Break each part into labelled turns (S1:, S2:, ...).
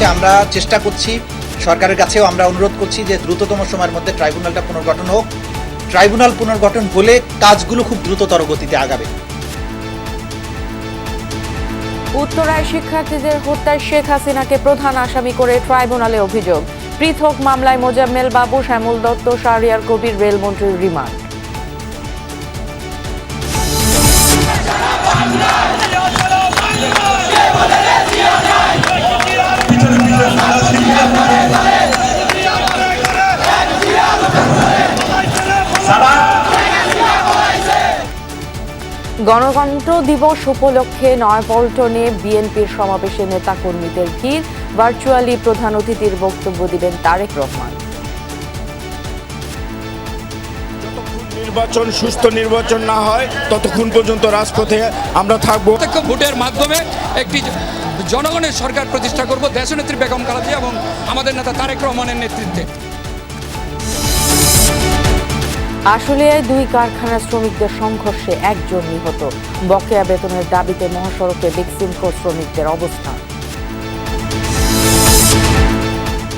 S1: হচ্ছে আমরা চেষ্টা করছি, সরকারের কাছেও আমরা অনুরোধ করছি যে দ্রুততম সময়ের মধ্যে ট্রাইব্যুনালটা পুনর্গঠন হোক। ট্রাইব্যুনাল পুনর্গঠন হলে কাজগুলো খুব দ্রুততর গতিতে আগাবে।
S2: উত্তরায় শিক্ষার্থীদের হত্যায় শেখ হাসিনাকে প্রধান আসামি করে ট্রাইব্যুনালে অভিযোগ। পৃথক মামলায় মোজাম্মেল বাবু, শ্যামল দত্ত, শাহরিয়ার কবির রেলমন্ত্রীর রিমান্ড। গণতন্ত্র দিবস উপলক্ষে নয়াপল্টনে বিএনপির সমাবেশে নেতাকর্মীদের ভিড়। ভার্চুয়ালি প্রধান অতিথির বক্তব্য দিবেন তারেক রহমান।
S3: নির্বাচন সুস্থ নির্বাচন না হয় ততক্ষণ পর্যন্ত রাজপথে আমরা থাকবো।
S4: ভোটের মাধ্যমে একটি জনগণের সরকার প্রতিষ্ঠা করব দেশনেত্রী বেগম খালেদা এবং আমাদের নেতা তারেক রহমানের নেতৃত্বে।
S2: আশুলিয়ায় দুই কারখানার শ্রমিকদের সংঘর্ষে একজন নিহত। বকেয়া বেতনের দাবিতে মহাসড়কে বেক্সিমকো শ্রমিকদের অবস্থান।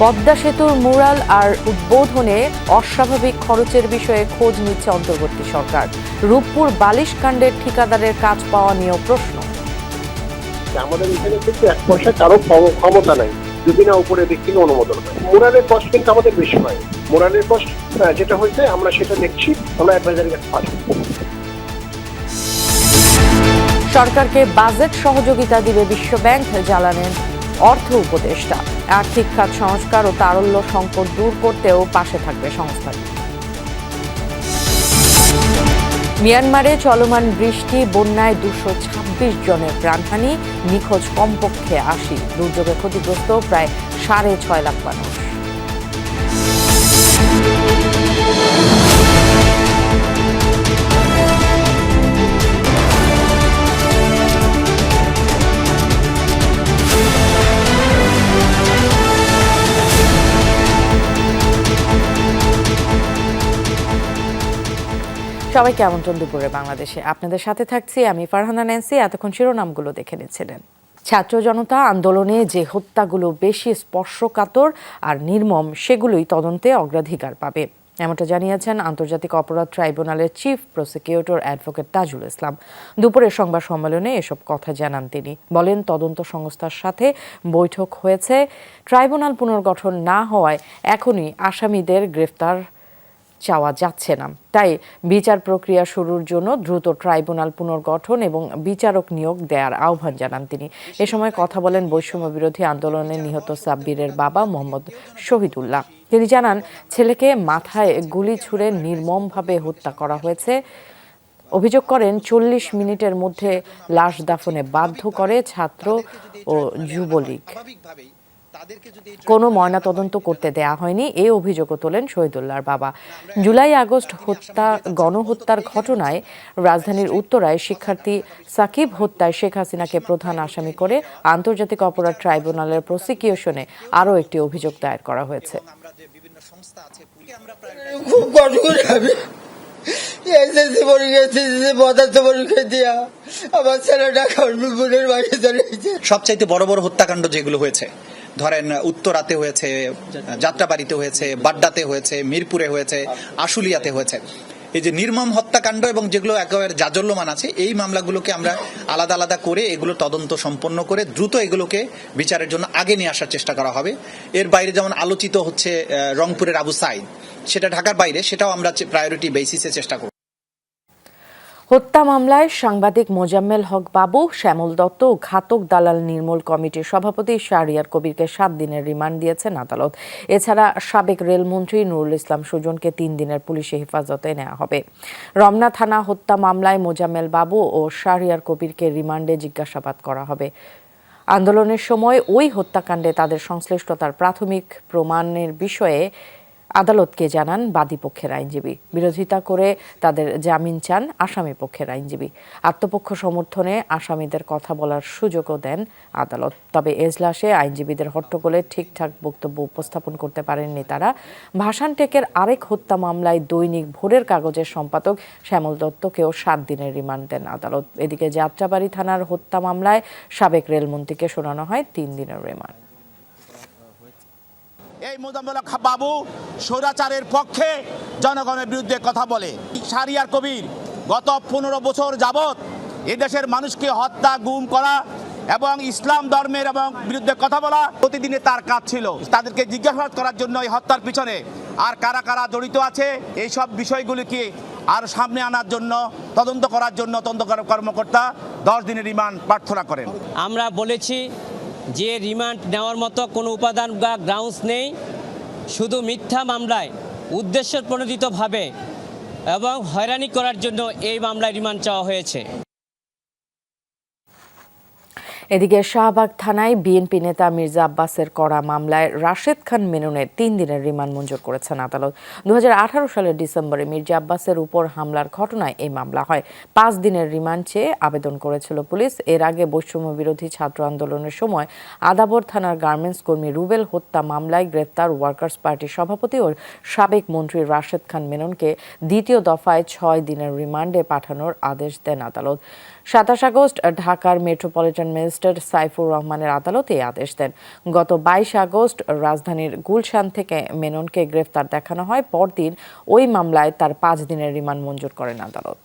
S2: পদ্মা সেতুর মুরাল আর উদ্বোধনে অস্বাভাবিক খরচের বিষয়ে খোঁজ নিচ্ছে অন্তর্বর্তী সরকার। রূপপুর বালিশ কাণ্ডের ঠিকাদারের কাজ পাওয়া নিয়েও প্রশ্ন।
S5: আমাদের এখানে কিন্তু এক পয়সা কারো ক্ষমতা নাই যদি না উপরে দিক থেকে অনুমোদন হয়। মোরালের কষ্ট কিন্তু আমাদের বেশি হয়। মোরালের কষ্ট যেটা হয়েছে আমরা সেটা দেখছি, আমরা অ্যাডভাইজারের কাছে পাঠাবো।
S2: সরকারকে বাজেট সহযোগিতা দিবে বিশ্বব্যাংক, জানালেন অর্থ উপদেষ্টা। আর্থিক খাত সংস্কার ও তারল্য সংকট দূর করতেও পাশে থাকবে সংস্থাটি। মিয়ানমারে চলমান বৃষ্টি, বন্যায় 226 জনের প্রাণহানি, নিখোঁজ কমপক্ষে 80। দুর্যোগে ক্ষতিগ্রস্ত প্রায় 6.5 লাখ মানুষ। সবাইকে আমন্ত্রণ দুপুরে বাংলাদেশে। আপনাদের সাথে থাকছি আমি ফারহানা ন্যান্সি। এতক্ষণ শিরোনামগুলো দেখে নিচ্ছিলেন। ছাত্র জনতা আন্দোলনে যে হত্যাগুলো বেশি স্পর্শকাতর আর নির্মম, সেগুলোই তদন্তে অগ্রাধিকার পাবে, এমনটা জানিয়েছেন আন্তর্জাতিক অপরাধ ট্রাইব্যুনালের chief prosecutor advocate Tajul Islam. দুপুরের সংবাদ সম্মেলনে এসব কথা জানান তিনি। বলেন, তদন্ত সংস্থার সাথে বৈঠক হয়েছে। ট্রাইব্যুনাল পুনর্গঠন না হওয়ায় এখনই আসামিদের গ্রেফতার চাওয়া যাচ্ছে না। তাই বিচার প্রক্রিয়া শুরুর জন্য দ্রুত ট্রাইব্যুনাল পুনর্গঠন এবং বিচারক নিয়োগ দেওয়ার আহ্বান জানান তিনি। এ সময় কথা বলেন বৈষম্য বিরোধী আন্দোলনে নিহত সাব্বিরের বাবা মোহাম্মদ শহীদুল্লাহ। তিনি জানান, ছেলেকে মাথায় গুলি ছুড়ে নির্মমভাবে হত্যা করা হয়েছে। অভিযোগ করেন, 40 মিনিটের মধ্যে লাশ দাফনে বাধ্য করে ছাত্র ও যুবলীগ। কোনো ময়নাতদন্ত করতে দেয়া হয়নি, এই অভিযোগও তোলেন শহীদুল্লাহর বাবা। জুলাই আগস্ট গণহত্যার ঘটনায় রাজধানীর উত্তরায় শিক্ষার্থী সাকিব হত্যায় শেখ হাসিনাকে প্রধান আসামি করে আন্তর্জাতিক অপরাধ ট্রাইব্যুনালের প্রসিকিউশনে আরও একটি অভিযোগ দায়ের করা হয়েছে।
S1: সবচাইতে বড় বড় হত্যাকাণ্ড যেগুলো হয়েছে, ধরেন উত্তরাতে হয়েছে, যাত্রাবাড়িতে হয়েছে, বাড্ডাতে হয়েছে, মিরপুরে হয়েছে, আশুলিয়াতে হয়েছে, এই যে নির্মম হত্যাকাণ্ড এবং যেগুলো একেবারে জাজল্যমান আছে, এই মামলাগুলোকে আমরা আলাদা আলাদা করে এগুলো তদন্ত সম্পন্ন করে দ্রুত এগুলোকে বিচারের জন্য আগে নিয়ে আসার চেষ্টা করা হবে। এর বাইরে যেমন আলোচিত হচ্ছে রংপুরের আবু সাইদ, সেটা ঢাকার বাইরে, সেটাও আমরা প্রায়োরিটি বেসিসে চেষ্টা করব।
S2: হত্যা মামলায় সাংবাদিক মোজাম্মেল হক বাবু, শ্যামল দত্ত ও ঘাতক দালাল নির্মূল কমিটির সভাপতি শাহরিয়ার কবিরকে 7 দিনের রিমান্ড দিয়েছেন আদালত। এছাড়া সাবেক রেলমন্ত্রী নুরুল ইসলাম সুজনকে 3 দিনের পুলিশি হেফাজতে নেওয়া হবে। রমনা থানা হত্যা মামলায় মোজাম্মেল বাবু ও শাহরিয়ার কবিরকে রিমান্ডে জিজ্ঞাসাবাদ করা হবে। আন্দোলনের সময় ওই হত্যাকাণ্ডে তাদের সংশ্লিষ্টতার প্রাথমিক প্রমাণের বিষয়ে আদালতকে জানান বাদীপক্ষের আইনজীবী। বিরোধিতা করে তাদের জামিন চান আসামি পক্ষের আইনজীবী। আত্মপক্ষ সমর্থনে আসামিদের কথা বলার সুযোগও দেন আদালত। তবে এজলাসে আইনজীবীদের হট্টগোলে ঠিকঠাক বক্তব্য উপস্থাপন করতে পারেননি তারা। ভাসান টেকের আরেক হত্যা মামলায় দৈনিক ভোরের কাগজের সম্পাদক শ্যামল দত্তকেও 7 দিনের রিমান্ড দেন আদালত। এদিকে যাত্রাবাড়ি থানার হত্যা মামলায় সাবেক রেলমন্ত্রীকে শোনানো হয় 3 দিনের রিমান্ড।
S6: এই মোজাম্মেল হক বাবু স্বৈরাচারের পক্ষে জনগণের বিরুদ্ধে কথা বলে। শাহরিয়ার কবির গত 15 বছর যাবৎ এদেশের মানুষকে হত্যা, গুম করা এবং ইসলাম ধর্মের এবং বিরুদ্ধে কথা বলা প্রতিদিনে তার কাজ ছিল। তাদেরকে জিজ্ঞাসাবাদ করার জন্য এই হত্যার পিছনে আর কারা কারা জড়িত আছে এই সব বিষয়গুলিকে আর সামনে আনার জন্য তদন্ত করার জন্য তদন্তকারী কর্মকর্তা 10 দিনের রিমান্ড প্রার্থনা করেন।
S7: আমরা বলেছি যে রিমান্ড নেওয়ার মতো কোনো উপাদান বা গ্রাউন্ডস নেই, শুধু মিথ্যা মামলায় উদ্দেশ্য প্রণোদিতভাবে এবং হয়রানি করার জন্য এই মামলায় রিমান্ড চাওয়া হয়েছে।
S2: এদিকে শাহবাগ থানায় বিএনপি নেতা মির্জা আব্বাসের করা মামলায় রাশেদ খান মেননের 3 দিনের রিমান্ড মঞ্জুর করেছেন আদালত। 2018 সালের ডিসেম্বরে মির্জা আব্বাসের উপর হামলার ঘটনায় এই মামলা হয়। 5 দিনের রিমান্ড চেয়ে আবেদন করেছিল পুলিশ। এর আগে বৈষম্য বিরোধী ছাত্র আন্দোলনের সময় আদাবর থানার গার্মেন্টস কর্মী রুবেল হত্যা মামলায় গ্রেপ্তার ওয়ার্কার্স পার্টির সভাপতি ও সাবেক মন্ত্রী রাশেদ খান মেননকে দ্বিতীয় দফায় 6 দিনের রিমান্ডে পাঠানোর আদেশ দেন আদালত। 27 আগস্ট ঢাকার মেট্রোপলিটন ম্যাজিস্ট্রেট সাইফুর রহমানের আদালত এই আদেশ দেন। গত 22 আগস্ট রাজধানীর গুলশান থেকে মেননকে গ্রেফতার দেখানো হয়। পরদিন ওই মামলায় তার 5 দিনের রিমান্ড মঞ্জুর করেন আদালত।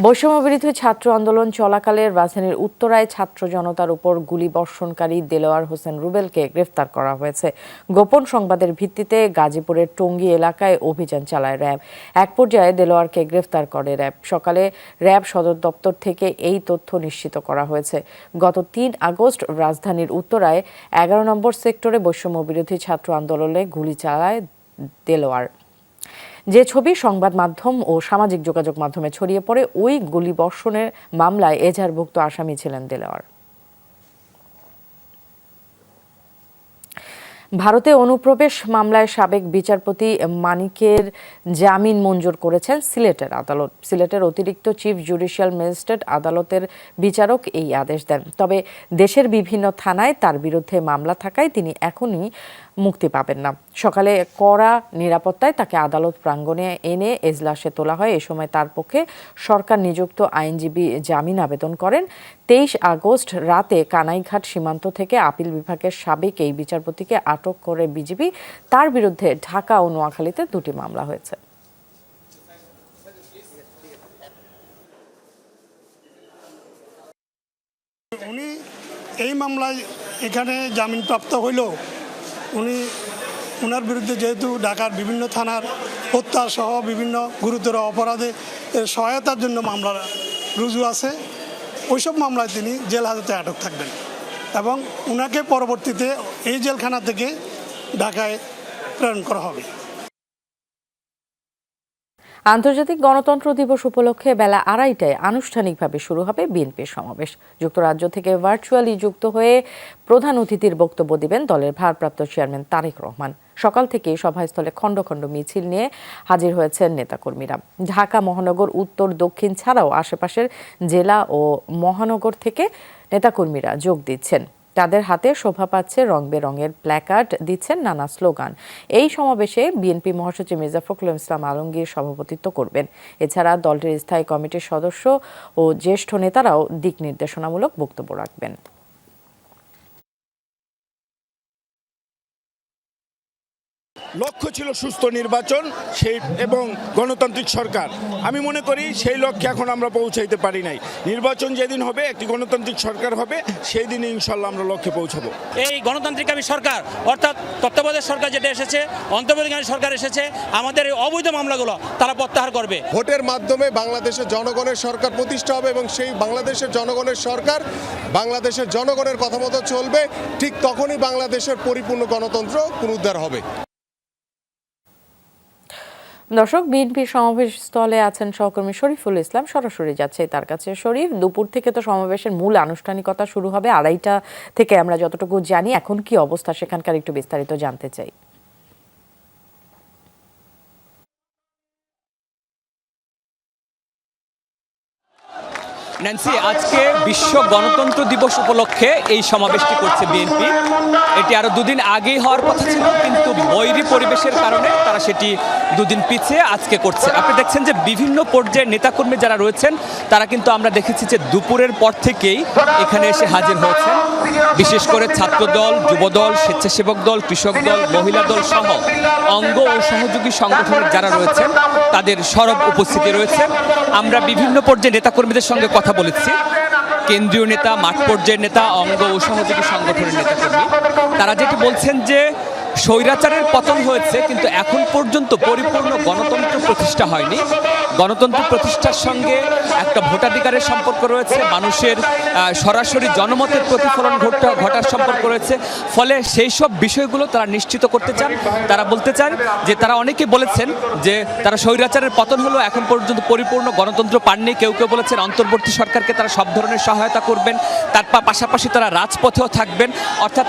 S2: বৈষম্য বিরোধী ছাত্র আন্দোলন চলাকালে রাজধানীর উত্তরায় ছাত্র জনতার উপর গুলিবর্ষণকারী দেলোয়ার হোসেন রুবেলকে গ্রেফতার করা হয়েছে। গোপন সংবাদের ভিত্তিতে গাজীপুরের টঙ্গী এলাকায় অভিযান চালায় র্যাব। এক পর্যায়ে দেলোয়ারকে গ্রেফতার করে র্যাব। সকালে র্যাব সদর দপ্তর থেকে এই তথ্য নিশ্চিত করা হয়েছে। গত 3 আগস্ট রাজধানীর উত্তরায় 11 নম্বর সেক্টরে বৈষম্য বিরোধী ছাত্র আন্দোলনে গুলি চালায় দেলোয়ার। যে ছবি সংবাদ মাধ্যম ও সামাজিক যোগাযোগ মাধ্যমে ছড়িয়ে পড়ে, ওই গুলিবর্ষণের মামলায় এজাহারভুক্ত আসামি ছিলেন দেলোয়ার। ভারতে অনুপ্রবেশ মামলায় সাবেক বিচারপতি মানিকের জামিন মঞ্জুর করেছেন সিলেটের আদালত। সিলেটের অতিরিক্ত চিফ জুডিশিয়াল ম্যাজিস্ট্রেট আদালতের বিচারক এই আদেশ দেন। তবে দেশের বিভিন্ন থানায় তার বিরুদ্ধে মামলা থাকায় তিনি এখনই মুক্তি পাবেন না। সকালে কড়া নিরাপত্তায় তাকে আদালত প্রাঙ্গণে এনে এজলাসে তোলা হয়। এ সময় তার পক্ষে সরকার নিযুক্ত আইনজীবী জামিন আবেদন করেন। 23 আগস্ট রাতে কানাইঘাট সীমান্ত থেকে আপিল বিভাগের সাবেক এই বিচারপতিকে আটক করে বিজিবি। তার বিরুদ্ধে ঢাকা ও নোয়াখালীতে 2টি মামলা হয়েছে।
S8: উনি এই মামলায় এখানে জামিনপ্রাপ্ত হইলেও ওনার বিরুদ্ধে যেহেতু ঢাকার বিভিন্ন থানার হত্যা সহ বিভিন্ন গুরুতর অপরাধে সহায়তার জন্য মামলা রুজু আছে, ওইসব মামলায় তিনি জেল হাজতে আটক থাকবেন এবং ওনাকে পরবর্তীতে এই জেলখানা থেকে ঢাকায় প্রেরণ করা হবে।
S2: আন্তর্জাতিক গণতন্ত্র দিবস উপলক্ষে বেলা 2:30টায় আনুষ্ঠানিকভাবে শুরু হবে বিএনপির সমাবেশ। যুক্তরাজ্য থেকে ভার্চুয়ালি যুক্ত হয়ে প্রধান অতিথির বক্তব্য দিবেন দলের ভারপ্রাপ্ত চেয়ারম্যান তারেক রহমান। সকাল থেকে সভাস্থলে খণ্ড খণ্ড মিছিল নিয়ে হাজির হয়েছেন নেতাকর্মীরা। ঢাকা মহানগর উত্তর দক্ষিণ ছাড়াও আশেপাশের জেলা ও মহানগর থেকে নেতাকর্মীরা যোগ দিচ্ছেন। তাদের হাতে শোভা পাচ্ছে রং বেরঙের প্ল্যাকার্ড, দিচ্ছেন নানা স্লোগান। এই সমাবেশে বিএনপি মহাসচিব মির্জা ফখরুল ইসলাম আলমগীর সভাপতিত্ব করবেন। এছাড়া দলটির স্থায়ী কমিটির সদস্য ও জ্যেষ্ঠ নেতারাও দিক নির্দেশনামূলক বক্তব্য রাখবেন।
S3: লক্ষ্য ছিল সুস্থ নির্বাচন সেই এবং গণতান্ত্রিক সরকার। আমি মনে করি সেই লক্ষ্যে এখন আমরা পৌঁছাইতে পারি নাই। নির্বাচন যেদিন হবে, একটি গণতান্ত্রিক সরকার হবে, সেই দিনে ইনশাল্লাহ আমরা লক্ষ্যে পৌঁছাবো।
S9: এই গণতান্ত্রিকামী সরকার অর্থাৎ তত্ত্বাবধায়ক সরকার যেটা এসেছে, অন্তর্বর্তীকালীন সরকার এসেছে, আমাদের এই অবৈধ মামলাগুলো তারা প্রত্যাহার করবে।
S10: ভোটের মাধ্যমে বাংলাদেশের জনগণের সরকার প্রতিষ্ঠা হবে এবং সেই বাংলাদেশের জনগণের সরকার বাংলাদেশের জনগণের কথা মতো চলবে। ঠিক তখনই বাংলাদেশের পরিপূর্ণ গণতন্ত্র পুনরুদ্ধার হবে।
S2: দর্শক, বিএনপির সমাবেশ স্থলে আছেন সহকর্মী শরীফুল ইসলাম, সরাসরি যাচ্ছে তার কাছে। শরীফ, দুপুর থেকে তো সমাবেশের মূল আনুষ্ঠানিকতা শুরু হবে, 2:30টা থেকে আমরা যতটুকু জানি। এখন কি অবস্থা সেখানকার একটু বিস্তারিত জানতে চাই।
S11: ন্যান্সি, আজকে বিশ্ব গণতন্ত্র দিবস উপলক্ষে এই সমাবেশটি করছে বিএনপি। এটি আরো দুদিন আগেই হওয়ার কথা ছিল, কিন্তু বৈরী পরিবেশের কারণে তারা সেটি দুদিন পিছিয়ে আজকে করছে। আপনি দেখছেন যে বিভিন্ন পর্যায়ের নেতাকর্মী যারা রয়েছেন তারা কিন্তু আমরা দেখেছি যে দুপুরের পর থেকেই এখানে এসে হাজির হয়েছেন। বিশেষ করে ছাত্রদল, যুবদল, স্বেচ্ছাসেবক দল, কৃষক দল, মহিলা দল সহ অঙ্গ ও সহযোগী সংগঠনের যারা রয়েছেন তাদের সরব উপস্থিতি রয়েছে। আমরা বিভিন্ন পর্যায়ে নেতাকর্মীদের সঙ্গে কথা বলেছি, কেন্দ্রীয় নেতা, মাঠ পর্যায়ের নেতা, অঙ্গ ও সহযোগী সংগঠনের নেতাকর্মী। তারা যেটি বলছেন যে স্বৈরাচারের পতন হয়েছে, কিন্তু এখন পর্যন্ত পরিপূর্ণ গণতন্ত্র প্রতিষ্ঠা হয়নি। গণতন্ত্র প্রতিষ্ঠার সঙ্গে একটা ভোটাধিকারের সম্পর্ক রয়েছে, মানুষের সরাসরি জনমতের প্রতিফলন ঘটার সম্পর্ক রয়েছে। ফলে সেই সব বিষয়গুলো তারা নিশ্চিত করতে চান। তারা বলতে চান যে তারা অনেকে বলেছেন যে তারা স্বৈরাচারের পতন হলো, এখন পর্যন্ত পরিপূর্ণ গণতন্ত্র পাননি। কেউ কেউ বলেছেন অন্তর্বর্তী সরকারকে তারা সব ধরনের সহায়তা করবেন, তার পাশাপাশি তারা রাজপথেও থাকবেন। অর্থাৎ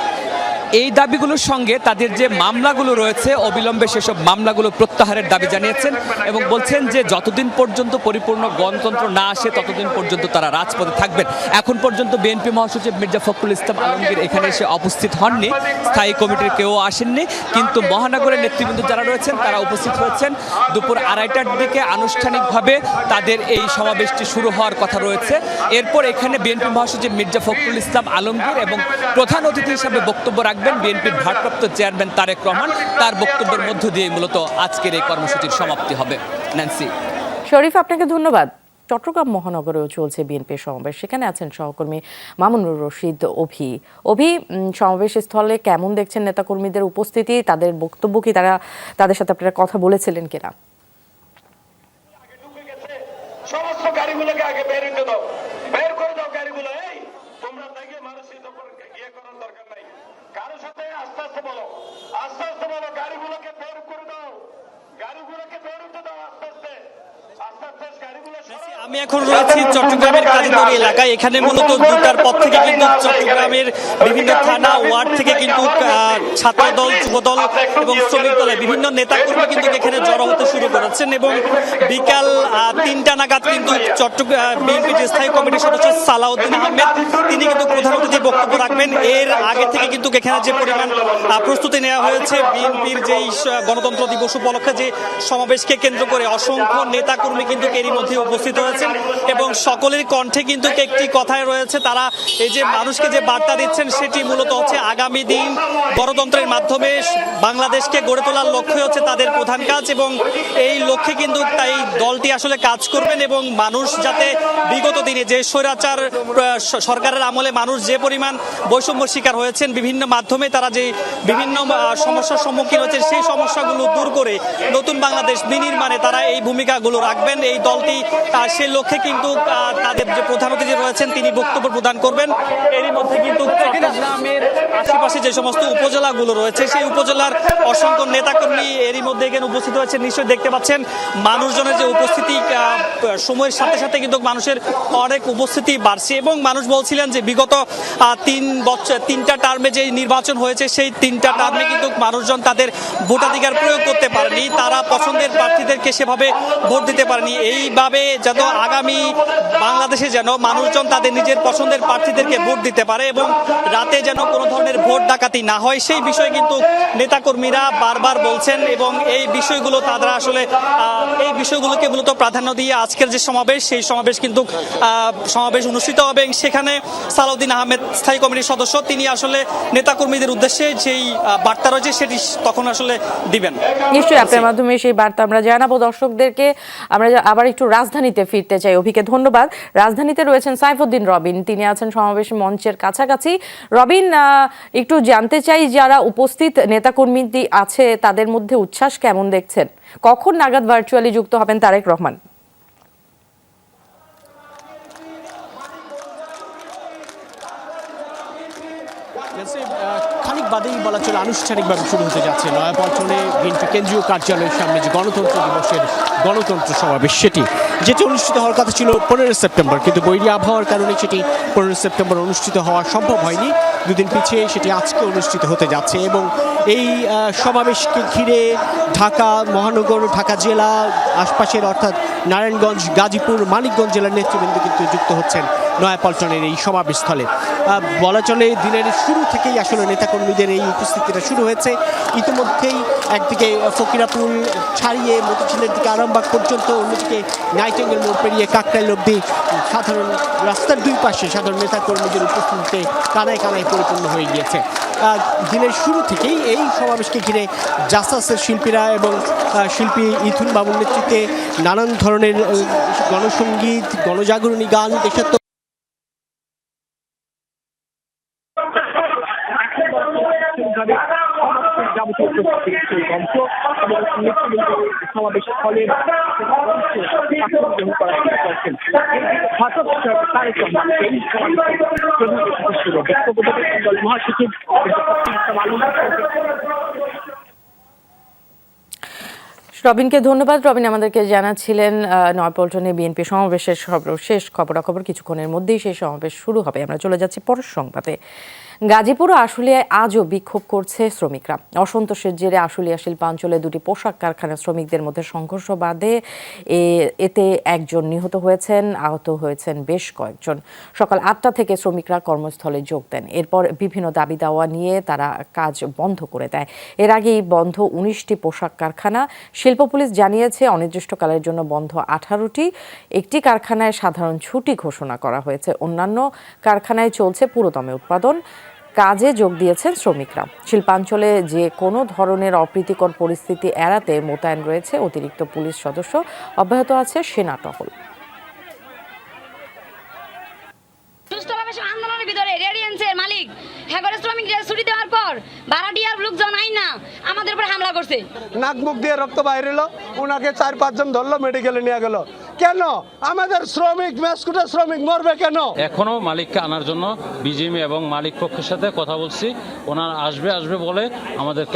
S11: এই দাবিগুলোর সঙ্গে তাদের যে মামলাগুলো রয়েছে অবিলম্বে সেসব মামলাগুলো প্রত্যাহারের দাবি জানিয়েছেন এবং বলছেন যে যতদিন পর্যন্ত পরিপূর্ণ গণতন্ত্র না আসে ততদিন পর্যন্ত তারা রাজপথে থাকবেন। এখন পর্যন্ত বিএনপি মহাসচিব মির্জা ফখরুল ইসলাম আলমগীর এখানে এসে উপস্থিত হননি, স্থায়ী কমিটির কেউ আসেননি, কিন্তু মহানগরের নেতৃবৃন্দ যারা রয়েছেন তারা উপস্থিত হয়েছেন। দুপুর 2:30টার দিকে আনুষ্ঠানিকভাবে তাদের এই সমাবেশটি শুরু হওয়ার কথা রয়েছে। এরপর এখানে বিএনপি মহাসচিব মির্জা ফখরুল ইসলাম আলমগীর এবং প্রধান অতিথি হিসাবে বক্তব্য রাখবেন বিএনপির ভারপ্রাপ্ত চেয়ারম্যান তারেক রহমান। তার বক্তব্যের মধ্য দিয়ে মূলত আজকের এই কর্মসূচির সমাপ্তি হবে। ন্যান্সি।
S2: শরীফ, আপনাকে ধন্যবাদ। চট্টগ্রাম মহানগরেও চলছে বিএনপির সমাবেশ, সেখানে আছেন সহকর্মী মামুনুর রশিদ অভি। সমাবেশ স্থলে কেমন দেখছেন নেতাকর্মীদের উপস্থিতি, তাদের বক্তব্য কি, তাদের সাথে আপনারা কথা বলেছিলেন কিনা?
S12: সমস্ত গাড়িগুলোকে আগে বের হতে দাও, বের করে দাও গাড়িগুলো। এই তোমরা দেখে মানুষের উপর ইয়ে করার দরকার নাই। কারোর সাথে আস্তে আস্তে বলো, আস্তে আস্তে বলো, গাড়িগুলোকে বের করে দাও, গাড়িগুলোকে বের হতে দাও আস্তে আস্তে, আস্তে আস্তে গাড়িগুলো।
S9: আমি এখন রয়েছি চট্টগ্রামের কাজীবাড়ি এলাকায়। এখানে মূলত 2টার পর থেকে কিন্তু চট্টগ্রামের বিভিন্ন থানা ওয়ার্ড থেকে কিন্তু ছাত্রদল, যুবদল এবং শ্রমিক দলের বিভিন্ন নেতাকর্মী কিন্তু এখানে জড়ো হতে শুরু করেছেন এবং বিকাল 3টা নাগাদ কিন্তু চট্টগ্রাম বিএনপির স্থায়ী কমিটির সদস্য সালাউদ্দিন আহমেদ তিনি কিন্তু প্রধান অতিথি বক্তব্য রাখবেন। এর আগে থেকে কিন্তু এখানে যে পরিমাণ প্রস্তুতি নেওয়া হয়েছে বিএনপির যেই গণতন্ত্র দিবস উপলক্ষে যে সমাবেশকে কেন্দ্র করে অসংখ্য নেতাকর্মী কিন্তু এরই মধ্যে উপস্থিত হয়েছে এবং সকলের কণ্ঠে কিন্তু একটি কথাই রয়েছে, তারা এই যে মানুষকে যে বার্তা দিচ্ছেন সেটি মূলত হচ্ছে আগামী দিন গণতন্ত্রের মাধ্যমে বাংলাদেশকে গড়ে তোলার লক্ষ্য হচ্ছে তাদের প্রধান কাজ এবং এই লক্ষ্যে কিন্তু তাই দলটি আসলে কাজ করবেন এবং মানুষ যাতে বিগত দিনে যে স্বৈরাচার সরকারের আমলে মানুষ যে পরিমাণ বৈষম্য শিকার হয়েছেন বিভিন্ন মাধ্যমে তারা যে বিভিন্ন সমস্যার সম্মুখীন হচ্ছে সেই সমস্যাগুলো দূর করে নতুন বাংলাদেশ বিনির্মাণে তারা এই ভূমিকাগুলো রাখবেন। এই দলটি সেই লক্ষ্যে কিন্তু তাদের যে প্রধান অতিথি রয়েছেন তিনি বক্তব্য প্রদান করবেন। এরই মধ্যে কিন্তু চট্টগ্রামের আশেপাশে যে সমস্ত উপজেলাগুলো রয়েছে সেই উপজেলার অসংখ্য নেতাকর্মী এরই মধ্যে এখানে উপস্থিত হয়েছে। নিশ্চয়ই দেখতে পাচ্ছেন মানুষজনের যে উপস্থিতি সময়ের সাথে সাথে কিন্তু মানুষের অনেক উপস্থিতি বাড়ছে এবং মানুষ বলছিলেন যে বিগত 3টা টার্মে যে নির্বাচন হয়েছে সেই 3টা টার্মে কিন্তু মানুষজন তাদের ভোটাধিকার প্রয়োগ করতে পারেনি, তারা পছন্দের প্রার্থীদেরকে সেভাবে ভোট দিতে পারেনি। এইভাবে যেন আগামী বাংলাদেশে যেন মানুষজন তাদের নিজের পছন্দের প্রার্থীদেরকে ভোট দিতে পারে এবং রাতে যেন কোনো ধরনের ভোট ডাকাতি না হয় সেই বিষয়ে কিন্তু নেতাকর্মীরা বারবার বলছেন এবং এই বিষয়গুলো তারা আসলে এই বিষয়গুলোকে মূলত প্রাধান্য দিয়ে আজকের যে সমাবেশ সেই সমাবেশ কিন্তু সমাবেশ অনুষ্ঠিত হবে এবং সেখানে সালাউদ্দিন আহমেদ স্থায়ী কমিটির সদস্য তিনি আসলে নেতাকর্মীদের উদ্দেশ্যে যেই বার্তা রয়েছে সেটি তখন আসলে দিবেন।
S2: নিশ্চয়ই আপনার মাধ্যমে সেই বার্তা আমরা জানাবো দর্শকদেরকে। আমরা আবার একটু রাজধানীতে ফিরতে চাই। অভিকে ধন্যবাদ। রাজধানীতে রয়েছেন সাইফুদ্দিন রবিন, তিনি আছেন সমাবেশ মঞ্চের কাছাকাছি। রবিন, একটু জানতে চাই যারা উপস্থিত নেতাকর্মী আছে তাদের মধ্যে উচ্ছ্বাস কেমন দেখছেন? কখন নাগাদ ভার্চুয়ালি যুক্ত হবেন তারেক রহমান?
S13: খানিক বাদেই বলা চলে আনুষ্ঠানিকভাবে শুরু হতে যাচ্ছে নয়াপল্টনে বিএনপি কেন্দ্রীয় কার্যালয়ের সামনে যে গণতন্ত্র দিবসের গণতন্ত্র সমাবেশ যেটি অনুষ্ঠিত হওয়ার কথা ছিল 15 সেপ্টেম্বর, কিন্তু বৈরী আবহাওয়ার কারণে সেটি 15 সেপ্টেম্বর অনুষ্ঠিত হওয়া সম্ভব হয়নি। দুদিন পিছিয়ে সেটি আজকে অনুষ্ঠিত হতে যাচ্ছে এবং এই সমাবেশকে ঘিরে ঢাকা মহানগর, ঢাকা জেলা আশপাশের অর্থাৎ নারায়ণগঞ্জ, গাজীপুর, মানিকগঞ্জ জেলার নেতৃবৃন্দ কিন্তু যুক্ত হচ্ছেন নয়াপল্টনের এই সমাবেশস্থলে। বলা চলে দিনের শুরু থেকেই আসলে নেতাকর্মীদের এই উপস্থিতিটা শুরু হয়েছে। ইতিমধ্যেই একদিকে ফকিরাপুল ছাড়িয়ে মতিঝিলের দিকে আরামবাগ পর্যন্ত, অন্যদিকে নাইটেঙ্গেল মোড় পেরিয়ে কাকরাইল অব্দি সাধারণ রাস্তার দুই পাশে সাধারণ নেতাকর্মীদের উপস্থিতিতে কানায় কানায় পরিপূর্ণ হয়ে গিয়েছে। দিনের শুরু থেকেই এই সমাবেশকে ঘিরে জাসাসের শিল্পীরা এবং শিল্পী ইথুন বাবুর নেতৃত্বে নানান ধরনের গণসঙ্গীত, গণজাগরণী গান, দেশাত্ম
S14: সমাবেশের ফলে মহাসচিব
S2: রবিনকে ধন্যবাদ। রবিন আমাদেরকে জানাচ্ছিলেন নয়াপল্টনে বিএনপি সমাবেশের সর্বশেষ খবরাখবর। কিছুক্ষণের মধ্যেই সেই সমাবেশ শুরু হবে। আমরা চলে যাচ্ছি পরের সংবাদে। গাজীপুর ও আশুলিয়ায় আজও বিক্ষোভ করছে শ্রমিকরা। অসন্তোষের জেরে আশুলিয়া শিল্পাঞ্চলে দুটি পোশাক কারখানার শ্রমিকদের মধ্যে সংঘর্ষ বাধে। এতে একজন নিহত হয়েছেন, আহত হয়েছেন বেশ কয়েকজন। সকাল 8টা থেকে শ্রমিকরা কর্মস্থলে যোগ দেন। এরপর বিভিন্ন দাবি দাওয়া নিয়ে তারা কাজ বন্ধ করে দেয়। এর আগেই বন্ধ 19টি পোশাক কারখানা। শিল্প পুলিশ জানিয়েছে অনির্দিষ্টকালের জন্য বন্ধ 18টি। একটি কারখানায় সাধারণ ছুটি ঘোষণা করা হয়েছে। অন্যান্য কারখানায় চলছে পুরোদমে উৎপাদন। কাজে যোগ দিয়েছেন শ্রমিকরা। শিল্পাঞ্চলে যে কোনো ধরনের অপ্রীতিকর পরিস্থিতি এড়াতে মোতায়েন রয়েছে অতিরিক্ত পুলিশ সদস্য। অব্যাহত আছে সেনা টহল।
S15: আন্দোলনের ভিতরে রেডিয়েন্সের মালিক হেগরে শ্রমিকদের ছুটি দেওয়ার পর ভাড়াটিয়ার লোকজন আইনা আমাদের উপর হামলা করছে।
S14: নাক মুখ দিয়ে রক্ত বাইরে এলো, ওনাকে 4-5 জন ধরলো, মেডিকেলে নিয়ে গেল। কেন আমাদের শ্রমিক মেসকুটে শ্রমিক মরবে কেন?
S16: এখনো মালিককে আনার জন্য বিজিএমই এবং মালিক পক্ষের সাথে কথা বলছি। ওনারা আসবে বলে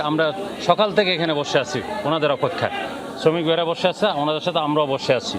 S16: আমরা সকাল থেকে এখানে বসে আছি ওনাদের অপেক্ষায়। শ্রমিক ভাইরা বসে আছে, ওনাদের সাথে আমরাও বসে আছি।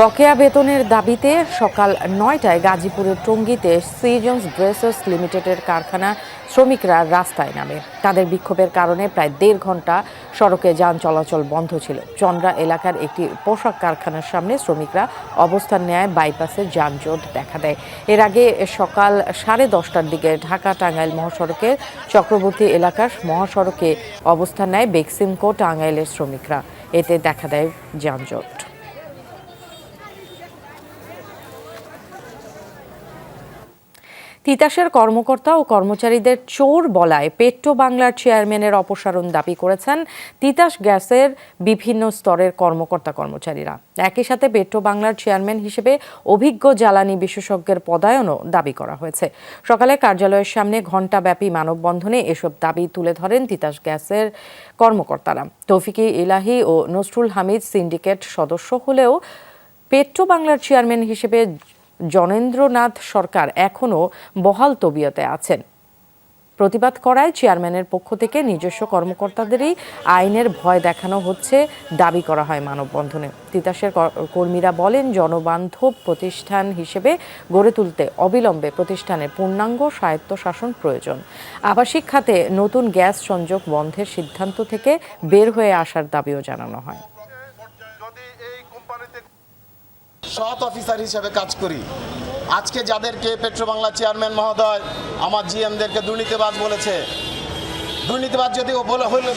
S2: বকেয়া বেতনের দাবিতে সকাল 9টায় গাজীপুরের টঙ্গীতে সিজন্স ড্রেসার্স লিমিটেডের কারখানা শ্রমিকরা রাস্তায় নামে। তাদের বিক্ষোভের কারণে প্রায় 1.5 ঘন্টা সড়কে যান চলাচল বন্ধ ছিল। চন্দ্রা এলাকার একটি পোশাক কারখানার সামনে শ্রমিকরা অবস্থান নেয়, বাইপাসে যানজট দেখা দেয়। এর আগে সকাল 10:30টার দিকে ঢাকা টাঙ্গাইল মহাসড়কের চক্রবর্তী এলাকার মহাসড়কে অবস্থান নেয় বেক্সিমকো টাঙ্গাইলের শ্রমিকরা। এতে দেখা দেয় যানজট। তিতাসের কর্মকর্তা ও কর্মচারীদের চোর বলায় পেট্রো বাংলার চেয়ারম্যানের অপসারণ দাবি করেছেন তিতাস গ্যাসের বিভিন্ন স্তরের কর্মকর্তা কর্মচারীরা। একই সাথে পেট্রো বাংলার চেয়ারম্যান হিসেবে অভিজ্ঞ জ্বালানি বিশেষজ্ঞের পদায়নও দাবি করা হয়েছে। সকালে কার্যালয়ের সামনে ঘণ্টাব্যাপী মানববন্ধনে এসব দাবি তুলে ধরেন তিতাস গ্যাসের কর্মকর্তারা। তৌফিক ইলাহি ও নসরুল হামিদ সিন্ডিকেট সদস্য হলেও পেট্রো বাংলার চেয়ারম্যান হিসেবে জনেন্দ্রনাথ সরকার এখনও বহাল তবিয়তে আছেন। প্রতিবাদ করায় চেয়ারম্যানের পক্ষ থেকে নিজস্ব কর্মকর্তাদেরই আইনের ভয় দেখানো হচ্ছে দাবি করা হয় মানববন্ধনে। তিতাসের কর্মীরা বলেন, জনবান্ধব প্রতিষ্ঠান হিসেবে গড়ে তুলতে অবিলম্বে প্রতিষ্ঠানের পূর্ণাঙ্গ স্বায়ত্তশাসন প্রয়োজন। আবাসিক খাতে নতুন গ্যাস সংযোগ বন্ধের সিদ্ধান্ত থেকে বের হয়ে আসার দাবিও জানানো হয়।
S17: সৎ অফিসার হিসেবে কাজ করি। আজকে যাদেরকে পেট্রো বাংলা চেয়ারম্যান মহোদয় আমার জিএমদেরকে দুর্নীতিবাজ বলেছে, দুর্নীতিবাজ যদি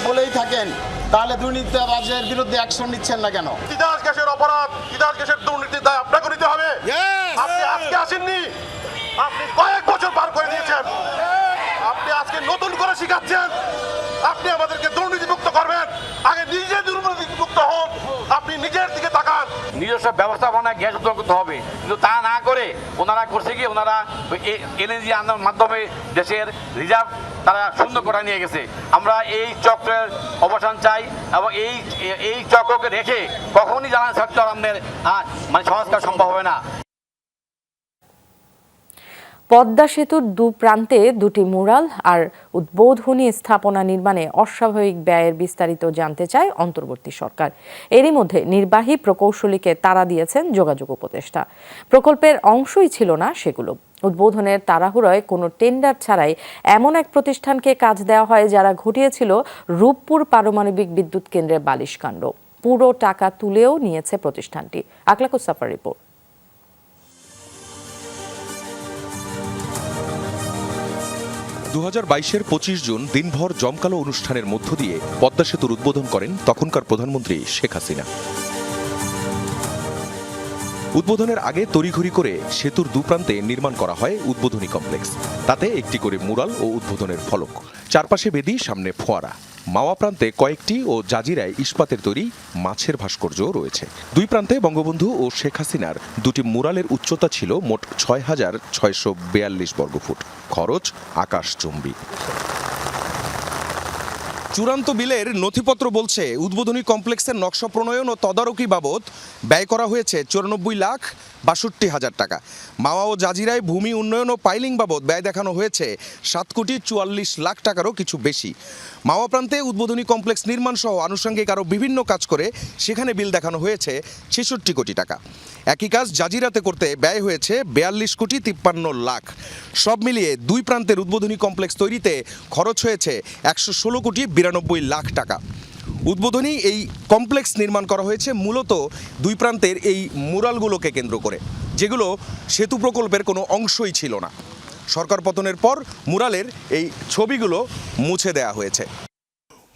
S17: বলেই থাকেন তাহলে দুর্নীতিবাজের বিরুদ্ধে অ্যাকশন নিচ্ছেন না কেন?
S12: তিতাস গ্যাসের অপরাধ, তিতাস গ্যাসের দুর্নীতির দায় আপনাকে নিতে হবে। আপনি আজকে আসেননি, আপনি কয়েক বছর পার করে দিয়েছেন। আপনি আজকে নতুন করে শিখাচ্ছেন আপনি আমাদেরকে দুর্নীতিমুক্ত করবেন। আগে নিজে দুর্নীতিমুক্ত হন, আপনি নিজের দিকে তাকান।
S6: নিজস্ব ব্যবস্থাপনায় গ্যাস উৎপাদন করতে হবে, কিন্তু তা না করে ওনারা করছে কি, ওনারা এলএনজি আন্দোলনের মাধ্যমে দেশের রিজার্ভ তারা শূন্য করে নিয়ে গেছে। আমরা এই চক্রের অবসান চাই এবং এই চক্রকে রেখে কখনই জ্বালানি সেক্টর আমাদের সংস্কার সম্ভব হবে না।
S2: পদ্মা সেতুর দুপ্রান্তে দুটি মুরাল আর উদ্বোধনী স্থাপনা নির্মাণে অস্বাভাবিক ব্যয়ের বিস্তারিত জানতে চায় অন্তর্বর্তী সরকার। এরই মধ্যে নির্বাহী প্রকৌশলীকে তাড়া দিয়েছেন যোগাযোগ উপদেষ্টা। প্রকল্পের অংশই ছিল না সেগুলো। উদ্বোধনের তাড়াহুড়োয় কোনো টেন্ডার ছাড়াই এমন এক প্রতিষ্ঠানকে কাজ দেওয়া হয় যারা ঘটিয়েছিল রূপপুর পারমাণবিক বিদ্যুৎ কেন্দ্রের বালিশকাণ্ড। পুরো টাকা তুলেও নিয়েছে প্রতিষ্ঠানটি। আকলাকুস সাফার রিপোর্ট।
S18: 2022-এর 25 জুন দিনভর জমকালো অনুষ্ঠানের মধ্য দিয়ে পদ্মা সেতুর উদ্বোধন করেন তখনকার প্রধানমন্ত্রী শেখ হাসিনা। উদ্বোধনের আগে তড়িঘড়ি করে সেতুর দুপ্রান্তে নির্মাণ করা হয় উদ্বোধনী কমপ্লেক্স। তাতে একটি করে মুরাল ও উদ্বোধনের ফলক, চারপাশে বেদি, সামনে ফোয়ারা। মাওয়া প্রান্তে কয়েকটি ও জাজিরায় ইস্পাতের তৈরি মাছের ভাস্কর্যও রয়েছে। দুই প্রান্তে বঙ্গবন্ধু ও শেখ হাসিনার দুটি মুরালের উচ্চতা ছিল মোট 6,642 বর্গফুট। খরচ আকাশচুম্বী। চূড়ান্ত বিলের নথিপত্র বলছে উদ্বোধনী কমপ্লেক্সের নকশা প্রণয়ন ও তদারকি বাবদ ব্যয় করা হয়েছে 94,62,000 টাকা। মাওয়া ও জাজিরায় ভূমি উন্নয়ন ও পাইলিং বাবদ ব্যয় দেখানো হয়েছে 7,44,00,000 টাকারও কিছু বেশি। মাওয়া প্রান্তে উদ্বোধনী কমপ্লেক্স নির্মাণ সহ আনুষঙ্গিক আরও বিভিন্ন কাজ করে সেখানে বিল দেখানো হয়েছে 66 কোটি টাকা। একই কাজ জাজিরাতে করতে ব্যয় হয়েছে 42,53,00,000। সব মিলিয়ে দুই প্রান্তের উদ্বোধনী কমপ্লেক্স তৈরিতে খরচ হয়েছে 116,92,00,000 টাকা। উদ্বোধনী এই কমপ্লেক্স নির্মাণ করা হয়েছে মূলত দুই প্রান্তের এই মুরালগুলোকে কেন্দ্র করে, যেগুলো সেতু প্রকল্পের কোনো অংশই ছিল না। সরকার পতনের পর মুরালের এই ছবিগুলো মুছে দেয়া হয়েছে।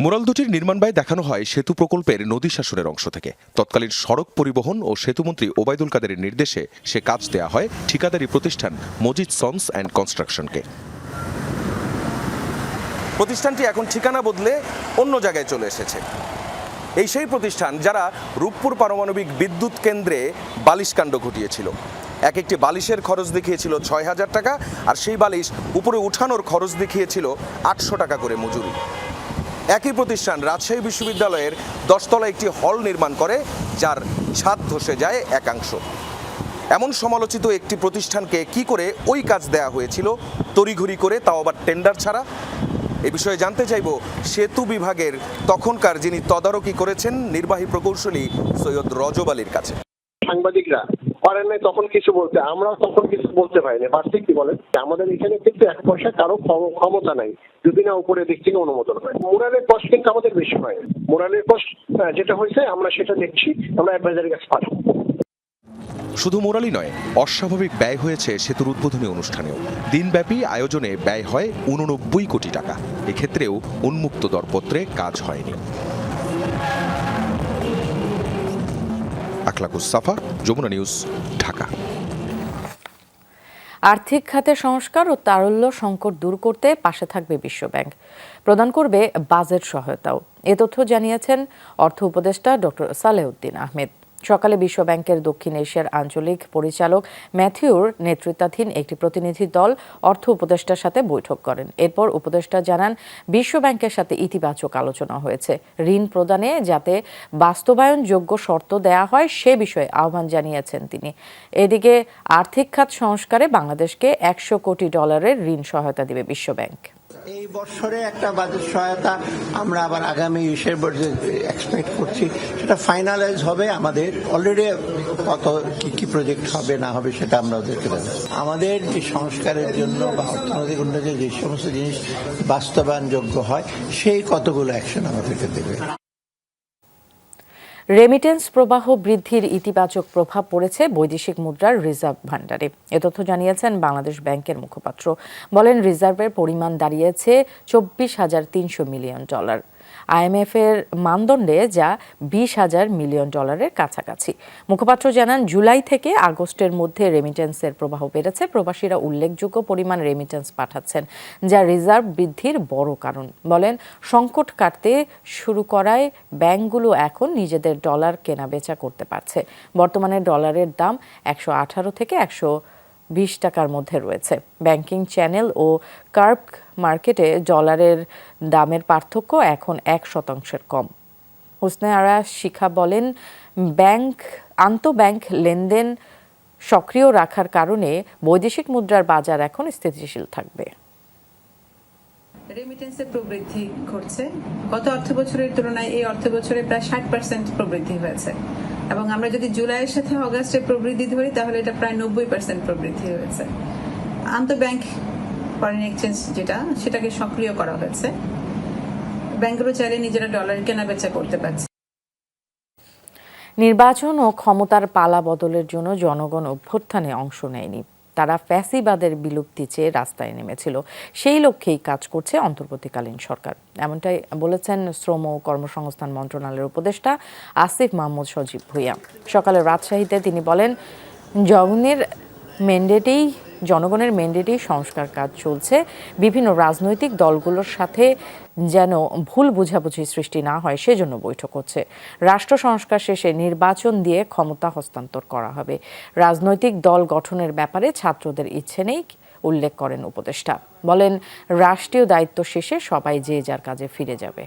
S18: মুরাল দুটির নির্মাণ ব্যয় দেখানো হয় সেতু প্রকল্পের নদী শাসনের অংশ থেকে। তৎকালীন সড়ক পরিবহন ও সেতুমন্ত্রী ওবায়দুল কাদেরের নির্দেশে সে কাজ দেয়া হয় ঠিকাদারি প্রতিষ্ঠান মজিদ সন্স অ্যান্ড কনস্ট্রাকশনকে। প্রতিষ্ঠানটি এখন ঠিকানা বদলে অন্য জায়গায় চলে এসেছে। এই সেই প্রতিষ্ঠান যারা রূপপুর পারমাণবিক বিদ্যুৎ কেন্দ্রে বালিশকাণ্ড ঘটিয়েছিল। এক একটি বালিশের খরচ দেখিয়েছিল 6,000 টাকা, আর সেই বালিশ উপরে উঠানোর খরচ দেখিয়েছিল 800 টাকা করে মজুরি। একই প্রতিষ্ঠান রাজশাহী বিশ্ববিদ্যালয়ের 10 তলা একটি হল নির্মাণ করে, যার ছাদ ধসে যায় একাংশ। এমন সমালোচিত একটি প্রতিষ্ঠানকে কি করে ওই কাজ দেয়া হয়েছিল তড়িঘড়ি করে, তাও আবার টেন্ডার ছাড়া? এ বিষয়ে জানতে চাইব সেতু বিভাগের তখনকার যিনি তদারকি করেছেন নির্বাহী প্রকৌশলী সৈয়দ রজব আলীর কাছে।
S5: সাংবাদিকরা পারেন নাই তখন কিছু বলতে, আমরা তখন কিছু বলতে পারিনি। পারছি কি বলেন, আমাদের এখানে কিন্তু 1 পয়সা কারো ক্ষমতা নাই যদি না উপরে দিক থেকে অনুমোদন হয়। মোরালের কষ্ট কিন্তু আমাদের বেশি হয়। মোরালের কষ্ট যেটা হয়েছে আমরা সেটা দেখছি, আমরা অ্যাডভাইজারের কাছে পাঠাবো।
S18: শুধু মোরালই নয়, অস্বাভাবিক ব্যয় হয়েছে সেতুর উদ্বোধনী অনুষ্ঠানেও। দিনব্যাপী আয়োজনে ব্যয় হয় 89 কোটি টাকা। এক্ষেত্রেও উন্মুক্ত দরপত্রে কাজ হয়নি। আকলাকুস সাফা, যমুনা নিউজ, ঢাকা।
S2: আর্থিক খাতে সংস্কার ও তারল্য সংকট দূর করতে পাশে থাকবে বিশ্বব্যাংক, প্রদান করবে বাজেট সহায়তাও। এ তথ্য জানিয়েছেন অর্থ উপদেষ্টা ডক্টর সালেউদ্দিন আহমেদ। সকালে বিশ্বব্যাংকের দক্ষিণ এশিয়ার আঞ্চলিক পরিচালক ম্যাথিউর নেতৃত্বাধীন একটি প্রতিনিধি দল অর্থ উপদেষ্টার সাথে বৈঠক করেন। এরপর উপদেষ্টা জানান, বিশ্বব্যাংকের সাথে ইতিবাচক আলোচনা হয়েছে। ঋণ প্রদানে যাতে বাস্তবায়নযোগ্য শর্ত দেয়া হয় সে বিষয়ে আহ্বান জানিয়েছেন তিনি। এদিকে আর্থিক খাত সংস্কারে বাংলাদেশকে $100 কোটি ঋণ সহায়তা দেবে বিশ্বব্যাংক।
S19: এই বছরে একটা বাজেট সহায়তা আমরা আবার আগামী ইসের বাজেটে এক্সপেক্ট করছি, সেটা ফাইনালাইজ হবে। আমাদের অলরেডি কত কি প্রজেক্ট হবে না হবে সেটা আমরা ওদেরকে দেবো। আমাদের যে সংস্কারের জন্য বা অর্থনৈতিক উন্নতির যে সমস্ত জিনিস বাস্তবায়নযোগ্য হয় সেই কতগুলো অ্যাকশন আমাদেরকে দেবে।
S2: রেমিটেন্স প্রবাহ বৃদ্ধির ইতিবাচক প্রভাব পড়েছে বৈদেশিক মুদ্রার রিজার্ভ ভান্ডারে। এ তথ্য জানিয়েছেন বাংলাদেশ ব্যাংকের মুখপাত্র। বলেন, রিজার্ভের পরিমাণ দাঁড়িয়েছে $24,300 মিলিয়ন। IMF এর মানদণ্ডে যা $20,000 মিলিয়ন কাছাকাছি। মুখপাত্র জানান, জুলাই থেকে আগস্টের মধ্যে রেমিটেন্সের প্রবাহ বেড়েছে। প্রবাসীরা উল্লেখযোগ্য পরিমাণ রেমিটেন্স পাঠাচ্ছেন, যা রিজার্ভ বৃদ্ধির বড় কারণ। বলেন, সংকট কাটতে শুরু করায় ব্যাংকগুলো এখন নিজেদের ডলার কেনাবেচা করতে পারছে। বর্তমানে ডলারের দাম 118 থেকে 120 টাকার মধ্যে রয়েছে। ব্যাংকিং চ্যানেল ও কার্ভ মার্কেটে ডলারের দামের পার্থক্য এখন 1% কম। হোসনে আরা শিখা বলেন, আন্তঃব্যাংক লেনদেন সক্রিয় রাখার কারণে বৈদেশিক মুদ্রার বাজার এখন স্থিতিশীল থাকবে।
S20: রেমিটেন্সের প্রবৃদ্ধি ঘটছে। গত অর্থবছরের তুলনায় এই অর্থবছরে প্রায় 60% প্রবৃদ্ধি হয়েছে, এবং আমরা যদি জুলাইয়ের সাথে অগাস্টের প্রবৃদ্ধি ধরি তাহলে এটা প্রায় 90% প্রবৃদ্ধি হয়েছে। আন্তঃব্যাংক ফরেন এক্সচেঞ্জ সেটাকে সক্রিয় করা হয়েছে। ব্যাংকগুলো চাইলে নিজেরা ডলার কেনা বেচা করতে পারছে।
S2: নির্বাচন ও ক্ষমতার পালা বদলের জন্য জনগণ অভ্যুত্থানে অংশ নেয়নি। তারা ফ্যাসিবাদের বিলুপ্তি চেয়ে রাস্তায় নেমেছিল। সেই লক্ষ্যেই কাজ করছে অন্তর্বর্তীকালীন সরকার, এমনটাই বলেছেন শ্রম ও কর্মসংস্থান মন্ত্রণালয়ের উপদেষ্টা আসিফ মাহমুদ সজীব ভুঁইয়া। সকালে রাজশাহীতে তিনি বলেন, জনগণের ম্যান্ডেটেই সংস্কার কাজ চলছে। বিভিন্ন রাজনৈতিক দলগুলোর সাথে যেন ভুল বোঝাবুঝি সৃষ্টি না হয় সেজন্য বৈঠক হচ্ছে। রাষ্ট্র সংস্কার শেষে নির্বাচন দিয়ে ক্ষমতা হস্তান্তর করা হবে। রাজনৈতিক দল গঠনের ব্যাপারে ছাত্রদের ইচ্ছে নেই উল্লেখ করেন উপদেষ্টা। বলেন, রাষ্ট্রীয় দায়িত্ব শেষে সবাই যে যার কাজে ফিরে যাবে।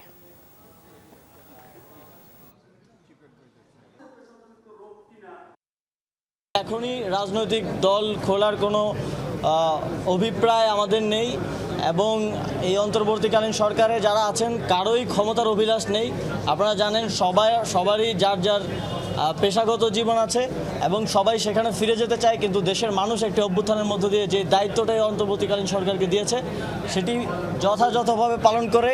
S21: এখনই রাজনৈতিক দল খোলার কোনো অভিপ্রায় আমাদের নেই, এবং এই অন্তর্বর্তীকালীন সরকারে যারা আছেন কারোই ক্ষমতার অভিলাষ নেই। আপনারা জানেন সবারই যার যার পেশাগত জীবন আছে এবং সবাই সেখানে ফিরে যেতে চায়, কিন্তু দেশের মানুষ একটি অভ্যুত্থানের মধ্য দিয়ে যে দায়িত্বটাই অন্তর্বর্তীকালীন সরকারকে দিয়েছে সেটি যথাযথভাবে পালন করে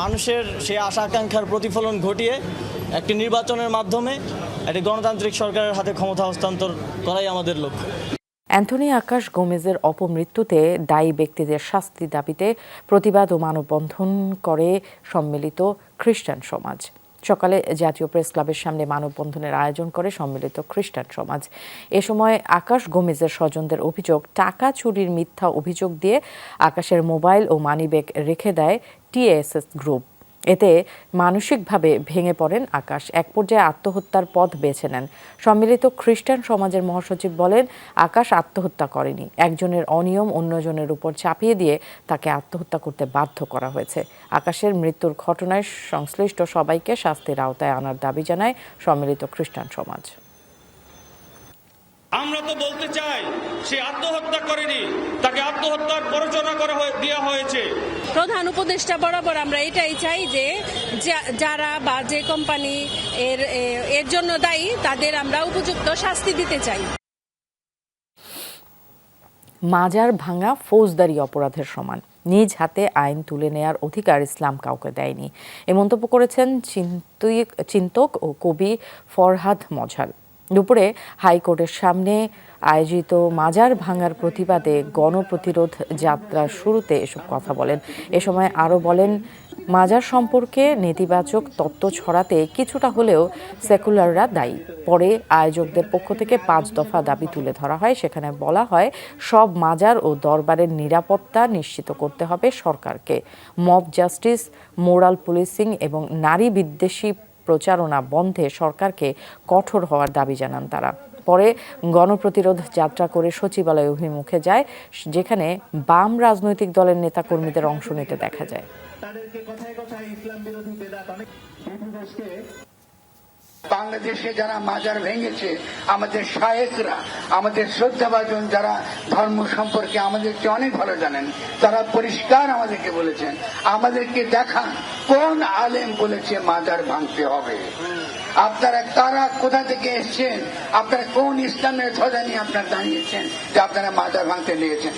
S21: মানুষের সেই আশা আকাঙ্ক্ষার প্রতিফলন ঘটিয়ে একটি নির্বাচনের মাধ্যমে একটি গণতান্ত্রিক সরকারের হাতে ক্ষমতা হস্তান্তর করাই আমাদের লক্ষ্য।
S2: অ্যান্থনি আকাশ গোমেজের অপমৃত্যুতে দায়ী ব্যক্তিদের শাস্তি দাবিতে প্রতিবাদ ও মানববন্ধন করে সম্মিলিত খ্রিস্টান সমাজ। সকালে জাতীয় প্রেস ক্লাবের সামনে মানববন্ধনের আয়োজন করে সম্মিলিত খ্রিস্টান সমাজ। এ সময় আকাশ গোমেজের স্বজনদের অভিযোগ, টাকা চুরির মিথ্যা অভিযোগ দিয়ে আকাশের মোবাইল ও মানিব্যাগ রেখে দেয় টিএসএস গ্রুপ। এতে মানসিকভাবে ভেঙে পড়েন আকাশ। এক পর্যায়ে আত্মহত্যার পথ বেছে নেন। সম্মিলিত খ্রিস্টান সমাজের মহাসচিব বলেন, আকাশ আত্মহত্যা করেনি, একজনের অনিয়ম অন্যজনের উপর চাপিয়ে দিয়ে তাকে আত্মহত্যা করতে বাধ্য করা হয়েছে। আকাশের মৃত্যুর ঘটনায় সংশ্লিষ্ট সবাইকে শাস্তির আওতায় আনার দাবি জানায় সম্মিলিত খ্রিস্টান সমাজ।
S22: আমরা তো বলতে চাই সে আত্মহত্যা করেনি, তাকে আত্মহত্যার প্ররোচনা দেওয়া হয়েছে।
S23: প্রধান উপদেষ্টা বরাবর আমরা এটাই চাই যে যারা বা যে কোম্পানি এর জন্য দায়ী তাদের আমরা উপযুক্ত শাস্তি দিতে চাই।
S2: মাজার ভাঙা ফৌজদারি অপরাধের সমান, নিজ হাতে আইন তুলে নেয়ার অধিকার ইসলাম কাউকে দেয়নি, এ মন্তব্য করেছেন চিন্তক ও কবি ফরহাদ মজহার। দুপুরে হাইকোর্টের সামনে আয়োজিত মাজার ভাঙার প্রতিবাদে গণপ্রতিরোধ যাত্রার শুরুতে এসব কথা বলেন। এ সময় আরও বলেন, মাজার সম্পর্কে নেতিবাচক তত্ত্ব ছড়াতে কিছুটা হলেও সেকুলাররা দায়ী। পরে আয়োজকদের পক্ষ থেকে 5 দফা দাবি তুলে ধরা হয়। সেখানে বলা হয়, সব মাজার ও দরবারের নিরাপত্তা নিশ্চিত করতে হবে সরকারকে। মব জাস্টিস, মোরাল পুলিশিং এবং নারী বিদ্বেষী প্রচারণা বন্ধে সরকারকে কঠোর হওয়ার দাবি জানান তারা। পরে গণপ্রতিরোধ যাত্রা করে সচিবালয় অভিমুখে যায়, যেখানে বাম রাজনৈতিক দলের নেতাকর্মীদের অংশ নিতে দেখা যায়।
S24: বাংলাদেশে যারা মাজার ভেঙেছে, আমাদের শায়েখরা, আমাদের শ্রদ্ধাভাজন যারা ধর্ম সম্পর্কে আমাদেরকে অনেক ভালো জানেন, তারা পরিষ্কার আমাদেরকে বলেছেন, আমাদেরকে দেখান কোন আলেম বলেছে মাজার ভাঙতে হবে। আপনারা কারা কোথা থেকে এসছেন, আপনারা কোন ইসলামের ধ্বজা নিয়ে আপনারা দাঁড়িয়েছেন যে আপনারা মাজার ভাঙতে নিয়েছেন।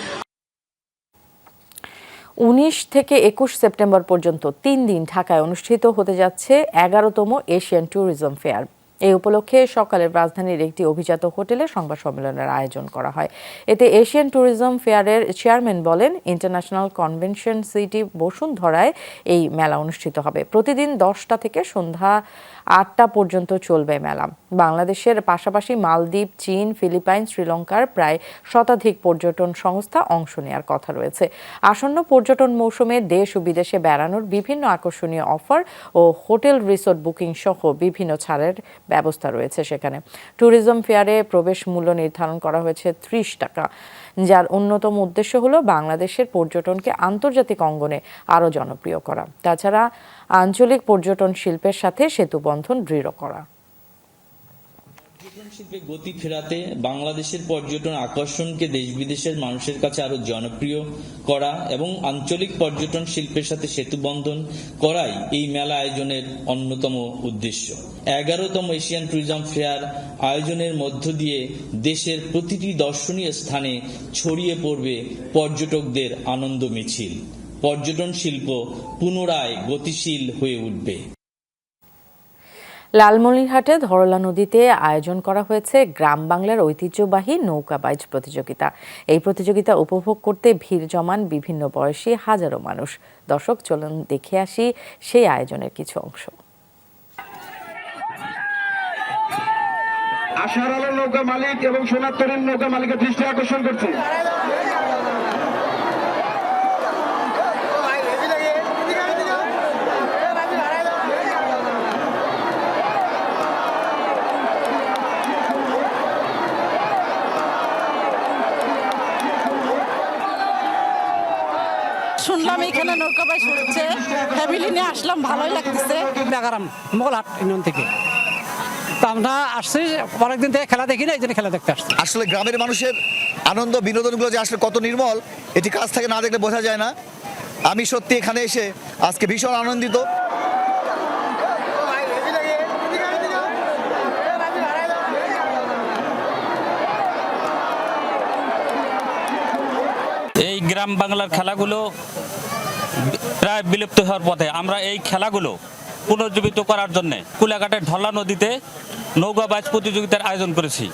S2: 19 থেকে 21 সেপ্টেম্বর পর্যন্ত 3 দিন ঢাকায় অনুষ্ঠিত হতে যাচ্ছে 11তম এশিয়ান ট্যুরিজম ফেয়ার। এই উপলক্ষে সকালে রাজধানীর একটি অভিজাত হোটেলে সংবাদ সম্মেলনের আয়োজন করা হয়। এতে এশিয়ান ট্যুরিজম ফেয়ারের চেয়ারম্যান বলেন, ইন্টারন্যাশনাল কনভেনশন সিটি বসুন্ধরায় এই মেলা অনুষ্ঠিত হবে। প্রতিদিন 10টা থেকে সন্ধ্যা 8টা পর্যন্ত চলবে মেলা। বাংলাদেশের পাশাপাশি মালদ্বীপ, চীন, ফিলিপাইন, শ্রীলঙ্কার প্রায় শতাধিক পর্যটন সংস্থা অংশ নেওয়ার কথা রয়েছে। আসন্ন পর্যটন মৌসুমে দেশ ও বিদেশে বেড়ানোর বিভিন্ন আকর্ষণীয় অফার ও হোটেল রিসোর্ট বুকিং সহ বিভিন্ন ছাড়ের ব্যবস্থা রয়েছে সেখানে। ট্যুরিজম ফেয়ারে প্রবেশ মূল্য নির্ধারণ করা হয়েছে 30 টাকা, যার অন্যতম উদ্দেশ্য হলো বাংলাদেশের পর্যটনকে আন্তর্জাতিক অঙ্গনে আরও জনপ্রিয় করা, তাছাড়া আঞ্চলিক পর্যটন শিল্পের সাথে সেতুবন্ধন দৃঢ় করা।
S1: পর্যটন শিল্পে গতি ফেরাতে বাংলাদেশের পর্যটন আকর্ষণকে দেশ বিদেশের মানুষের কাছে আরো জনপ্রিয় করা এবং আঞ্চলিক পর্যটন শিল্পের সাথে সেতুবন্ধন করাই এই মেলা আয়োজনের অন্যতম উদ্দেশ্য। 11তম এশিয়ান ট্যুরিজম ফেয়ার আয়োজনের মধ্য দিয়ে দেশের প্রতিটি দর্শনীয় স্থানে ছড়িয়ে পড়বে পর্যটকদের আনন্দ মিছিল। পর্যটন শিল্প পুনরায় গতিশীল হয়ে উঠবে।
S2: লালমনিরহাটে ধরলা নদীতে আয়োজন করা হয়েছে গ্রাম বাংলার ঐতিহ্যবাহী নৌকাবাইজ প্রতিযোগিতা। এই প্রতিযোগিতা উপভোগ করতে ভিড় জমান বিভিন্ন বয়সী হাজারো মানুষ। দর্শক, চলুন দেখে আসি সেই আয়োজনের কিছু অংশ।
S12: আশার আলোর নৌকা মালিক এবং সোনার তরীর নৌকা মালিকের দৃষ্টি আকর্ষণ করছে।
S4: শুনলাম এখানে নৌকাবাইজ হচ্ছে, ফ্যামিলি নিয়ে আসলাম, ভালোই লাগতেছে।
S7: বেগারাম মোগলহাট ইউনিয়ন থেকে তো আমরা আসছি, অনেকদিন থেকে খেলা দেখি না, এই জন্য খেলা দেখতে আসছি।
S8: আসলে গ্রামের মানুষের আনন্দ বিনোদনগুলো যে আসলে কত নির্মল, এটি কাছ থেকে না দেখলে বোঝা যায় না। আমি সত্যি এখানে এসে আজকে ভীষণ আনন্দিত।
S25: এই গ্রাম বাংলার খেলাগুলো প্রায় বিলুপ্ত হওয়ার পথে। আমরা এই খেলাগুলো পুনর্জীবিত করার জন্য কুলাঘাটের ধরলা নদীতে নৌকাবাইজ প্রতিযোগিতার আয়োজন করেছি।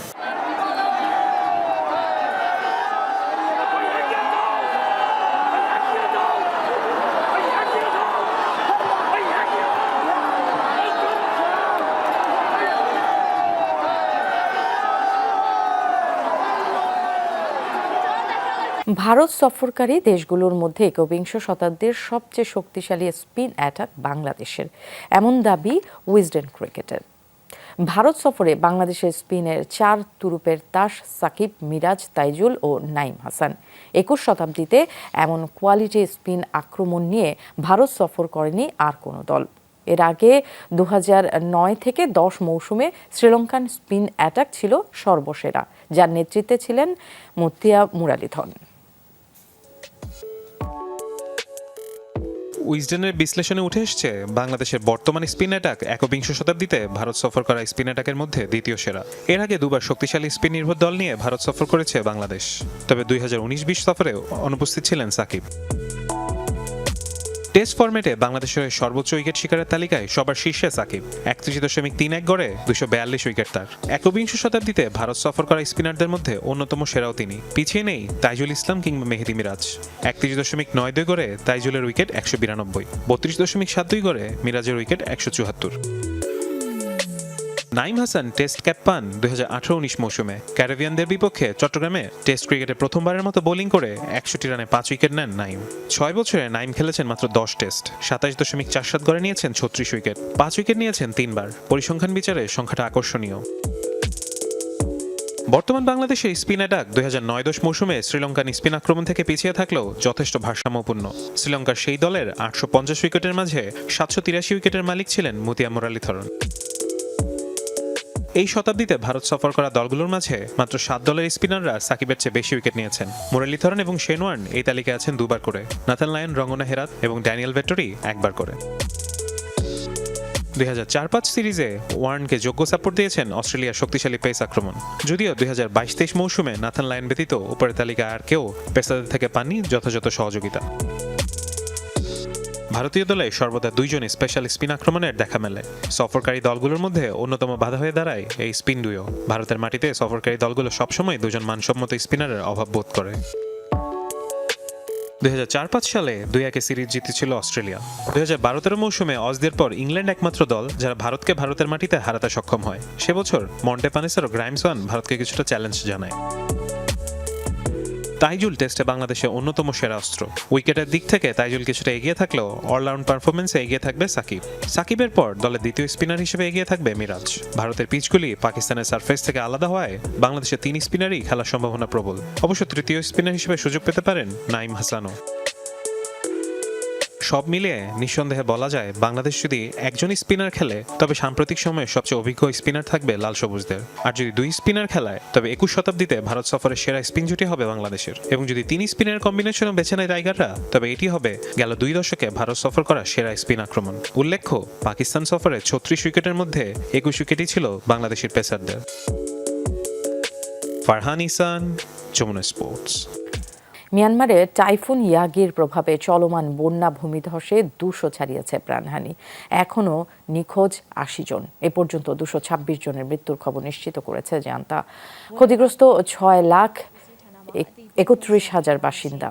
S2: ভারত সফরকারী দেশগুলোর মধ্যে একবিংশ শতাব্দীর সবচেয়ে শক্তিশালী স্পিন অ্যাটাক বাংলাদেশের, এমন দাবি উইজডেন ক্রিকেটের। ভারত সফরে বাংলাদেশের স্পিনের 4 তুরুপের তাস সাকিব, মিরাজ, তাইজুল ও নাইম হাসান। 21 শতাব্দীতে এমন কোয়ালিটি স্পিন আক্রমণ নিয়ে ভারত সফর করেনি আর কোনো দল। এর আগে 2009 থেকে 10 মৌসুমে শ্রীলঙ্কান স্পিন অ্যাটাক ছিল সর্বসেরা, যার নেতৃত্বে ছিলেন মুতিয়া মুরালিধরন।
S26: উইজডেনের বিশ্লেষণে উঠে এসছে বাংলাদেশের বর্তমান স্পিন অ্যাটাক একবিংশ শতাব্দীতে ভারত সফর করা স্পিন অ্যাটাকের মধ্যে দ্বিতীয় সেরা। এর আগে দুবার শক্তিশালী স্পিন নির্ভর দল নিয়ে ভারত সফর করেছে বাংলাদেশ, তবে 2019-20 সফরে অনুপস্থিত ছিলেন সাকিব। টেস্ট ফরম্যাটে বাংলাদেশের সর্বোচ্চ উইকেট শিকারের তালিকায় সবার শীর্ষে সাকিব, 31.31 গড়ে 242 উইকেট তার। একবিংশ শতাব্দীতে ভারত সফর করা স্পিনারদের মধ্যে অন্যতম সেরাও তিনি, পিছিয়ে নেই তাইজুল ইসলাম কিংবা মেহেদি মিরাজ। 31.92 গড়ে তাইজুলের উইকেট 192, 32.72 গড়ে মিরাজের wicket 174। Naim Hasan test cap পান 2018-19 মৌসুমে। ক্যারিবিয়ানদের বিপক্ষে চট্টগ্রামে টেস্ট ক্রিকেটে প্রথমবারের মতো বোলিং করে 61 রানে 5 উইকেট নেন নাইম। 6 বছরে নাইম খেলেছেন মাত্র 10 টেস্ট, 27.47 গড়ে নিয়েছেন 36 উইকেট, 5 উইকেট নিয়েছেন 3 বার। পরিসংখ্যান বিচারে সংখ্যাটা আকর্ষণীয়। বর্তমান বাংলাদেশের স্পিন অ্যাটাক 2009-10 মৌসুমে শ্রীলঙ্কান স্পিন আক্রমণ থেকে পিছিয়ে থাকলেও যথেষ্ট ভারসাম্যপূর্ণ। শ্রীলঙ্কার সেই দলের 850 উইকেটের মাঝে 783 উইকেটের মালিক ছিলেন মুতিয়া মুরালিধরন। এই শতাব্দীতে ভারত সফর করা দলগুলোর মাঝে মাত্র 7 দলের স্পিনাররা সাকিবের চেয়ে বেশি উইকেট নিয়েছেন। মুরালিধরন এবং শেন ওয়ার্ন এই তালিকায় আছেন 2 বার করে, নাথান লায়ন, রঙ্গনা হেরাত এবং ড্যানিয়েল ভেট্টরি 1 বার করে। 2004-05 সিরিজে ওয়ার্নকে যোগ্য সাপোর্ট দিয়েছেন অস্ট্রেলিয়ার শক্তিশালী পেস আক্রমণ, যদিও 2022-23 মৌসুমে নাথান লায়ন ব্যতীত উপরের তালিকায় আর কেউ পেসারদের থেকে পাননি যথাযথ সহযোগিতা। ভারতীয় দলে সর্বদা 2 জন স্পেশাল স্পিন আক্রমণের দেখা মেলে। সফরকারী দলগুলোর মধ্যে অন্যতম বাধা হয়ে দাঁড়ায় এই স্পিন ডুও। ভারতের মাটিতে সফরকারী দলগুলো সবসময় 2 জন মানসম্মত স্পিনারের অভাব বোধ করে। 2004-05 সালে 2-1 সিরিজ জিতেছিল অস্ট্রেলিয়া। 2012-13 মৌসুমে অজদের পর ইংল্যান্ড একমাত্র দল যারা ভারতকে ভারতের মাটিতে হারাতে সক্ষম হয়। সে বছর মন্টে পানেসের ও গ্রাইমস ওয়ান ভারতকে কিছুটা চ্যালেঞ্জ জানায়। তাইজুল টেস্টে বাংলাদেশের অন্যতম সেরা অস্ত্র। উইকেটের দিক থেকে তাইজুল কিছুটা এগিয়ে থাকলেও অলরাউন্ড পারফরমেন্সে এগিয়ে থাকবে সাকিব। সাকিবের পর দলের দ্বিতীয় স্পিনার হিসেবে এগিয়ে থাকবে মিরাজ। ভারতের পিচগুলি পাকিস্তানের সারফেস থেকে আলাদা হওয়ায় বাংলাদেশের 3 স্পিনারই খেলার সম্ভাবনা প্রবল। অবশ্য তৃতীয় স্পিনার হিসেবে সুযোগ পেতে পারেন নাইম হাসানও। সব মিলিয়ে নিঃসন্দেহে বলা যায় বাংলাদেশ যদি একজন স্পিনার খেলে তবে সাম্প্রতিক সময়ে সবচেয়ে অভিজ্ঞ স্পিনার থাকবে লাল সবুজদের, আর যদি 2 স্পিনার খেলায় তবে 21 শতাব্দীতে ভারত সফরের সেরা স্পিন জুটি হবে বাংলাদেশের, এবং যদি 3 স্পিনারের কম্বিনেশনও বেছে নেয় টাইগাররা তবে এটি হবে গেল 2 দশকে ভারত সফর করা সেরা স্পিন আক্রমণ। উল্লেখ্য, পাকিস্তান সফরে 36 উইকেটের মধ্যে 21 উইকেটই ছিল বাংলাদেশের পেসারদের। ফারহান ইসান, যমুনা স্পোর্টস।
S2: মিয়ানমারে টাইফুন ইয়াগির প্রভাবে চলমান বন্যা ভূমিধসে 200 ছাড়িয়েছে প্রাণহানি, এখনও নিখোঁজ 80 জন। এ পর্যন্ত 226 জনের মৃত্যুর খবর নিশ্চিত করেছে জান্তা। ক্ষতিগ্রস্ত 6,31,000 বাসিন্দা।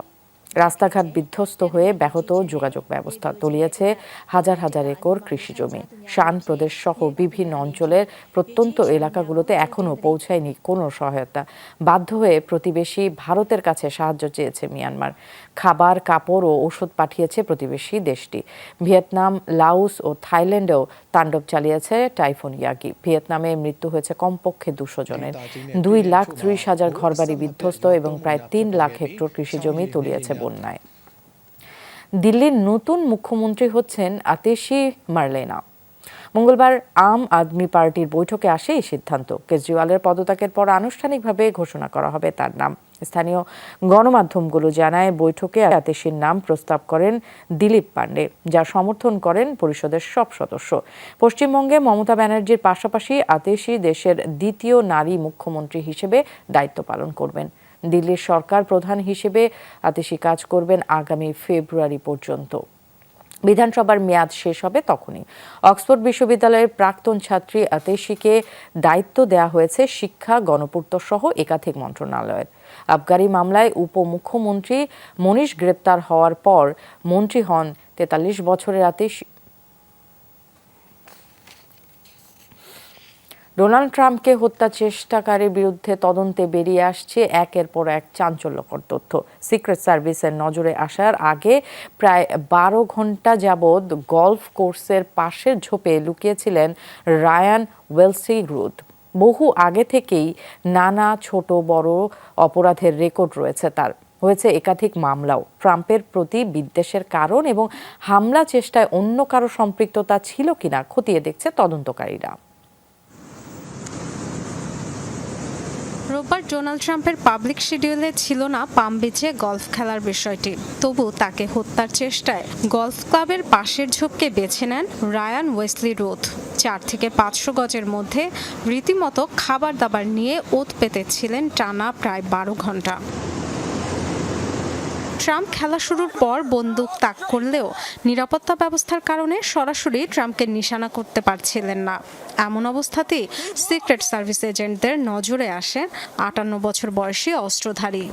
S2: রাস্তাঘাট বিধ্বস্ত হয়ে ব্যাহত যোগাযোগ ব্যবস্থা, তলিয়েছে হাজার হাজার একর কৃষি জমি। শান প্রদেশ সহ বিভিন্ন অঞ্চলের প্রত্যন্ত এলাকাগুলোতে এখনও পৌঁছায়নি কোনো সহায়তা। বাধ্য হয়ে প্রতিবেশী ভারতের কাছে সাহায্য চেয়েছে মিয়ানমার। খাবার, কাপড় ও ওষুধ পাঠিয়েছে প্রতিবেশী দেশটি। ভিয়েতনাম, লাওস ও থাইল্যান্ডেও তাণ্ডব চালিয়েছে টাইফুন ইয়াগি। ভিয়েতনামে মৃত্যু হয়েছে কমপক্ষে 200 জনের। 2,30,000 ঘরবাড়ি বিধ্বস্ত এবং প্রায় 3 লাখ হেক্টর কৃষিজমি তলিয়েছে বন্যায়। দিল্লির নতুন মুখ্যমন্ত্রী হচ্ছেন আতিশি মার্লেনা। মঙ্গলবার আম আদমি পার্টির বৈঠকে আসে এই সিদ্ধান্ত। কেজরিওয়ালের পদত্যাগের পর আনুষ্ঠানিকভাবে ঘোষণা করা হবে তার নাম। স্থানীয় গণমাধ্যমগুলো জানায় বৈঠকে আতিশির নাম প্রস্তাব করেন দিলীপ পান্ডে, যা সমর্থন করেন পরিষদের সব সদস্য। পশ্চিমবঙ্গে মমতা ব্যানার্জির পাশাপাশি আতিশি দেশের দ্বিতীয় নারী মুখ্যমন্ত্রী হিসেবে দায়িত্ব পালন করবেন। দিল্লির সরকার প্রধান হিসেবে আতিশি কাজ করবেন আগামী ফেব্রুয়ারি পর্যন্ত। বিধানসভার মেয়াদ শেষ হবে তখনই। অক্সফোর্ড বিশ্ববিদ্যালয়ের প্রাক্তন ছাত্রী আতিশিকে দায়িত্ব দেওয়া হয়েছে শিক্ষা, গণপূর্ত সহ একাধিক মন্ত্রণালয়ের। আবগারি মামলায় উপমুখ্যমন্ত্রী মনীষ গ্রেপ্তার হওয়ার পর মন্ত্রী হন 43 বছরের আতিশি। ডোনাল্ড ট্রাম্পকে হত্যা চেষ্টাকারীর বিরুদ্ধে তদন্তে বেরিয়ে আসছে একের পর এক চাঞ্চল্যকর তথ্য। সিক্রেট সার্ভিসের নজরে আসার আগে প্রায় 12 ঘন্টা যাবৎ গলফ কোর্সের পাশের ঝোপে লুকিয়েছিলেন রায়ান ওয়েলসি রুথ। বহু আগে থেকেই নানা ছোট বড় অপরাধের রেকর্ড রয়েছে তার। হয়েছে একাধিক মামলাও। ট্রাম্পের প্রতি বিদ্বেষের কারণ এবং হামলা চেষ্টায় অন্য কারো সম্পৃক্ততা ছিল কিনা খতিয়ে দেখছে তদন্তকারীরা।
S3: রোববার ডোনাল্ড ট্রাম্পের পাবলিক শিডিউলে ছিল না পাম বিচে গলফ খেলার বিষয়টি। তবু তাকে হত্যার চেষ্টায় গলফ ক্লাবের পাশের ঝোপকে বেছে নেন রায়ান ওয়েসলি রুথ। 4 থেকে 500 গজের মধ্যে রীতিমতো খাবার দাবার নিয়ে ওত পেতেছিলেন টানা প্রায় 12 ঘন্টা। ট্রাম্প খেলা শুরুর পর বন্দুক তাক করলেও নিরাপত্তা ব্যবস্থার কারণে সরাসরি ট্রাম্পকে নিশানা করতে পারছিলেন না। এমন অবস্থাতেই সিক্রেট সার্ভিস এজেন্টদের নজরে আসেন 58 বছর বয়সী অস্ত্রধারী।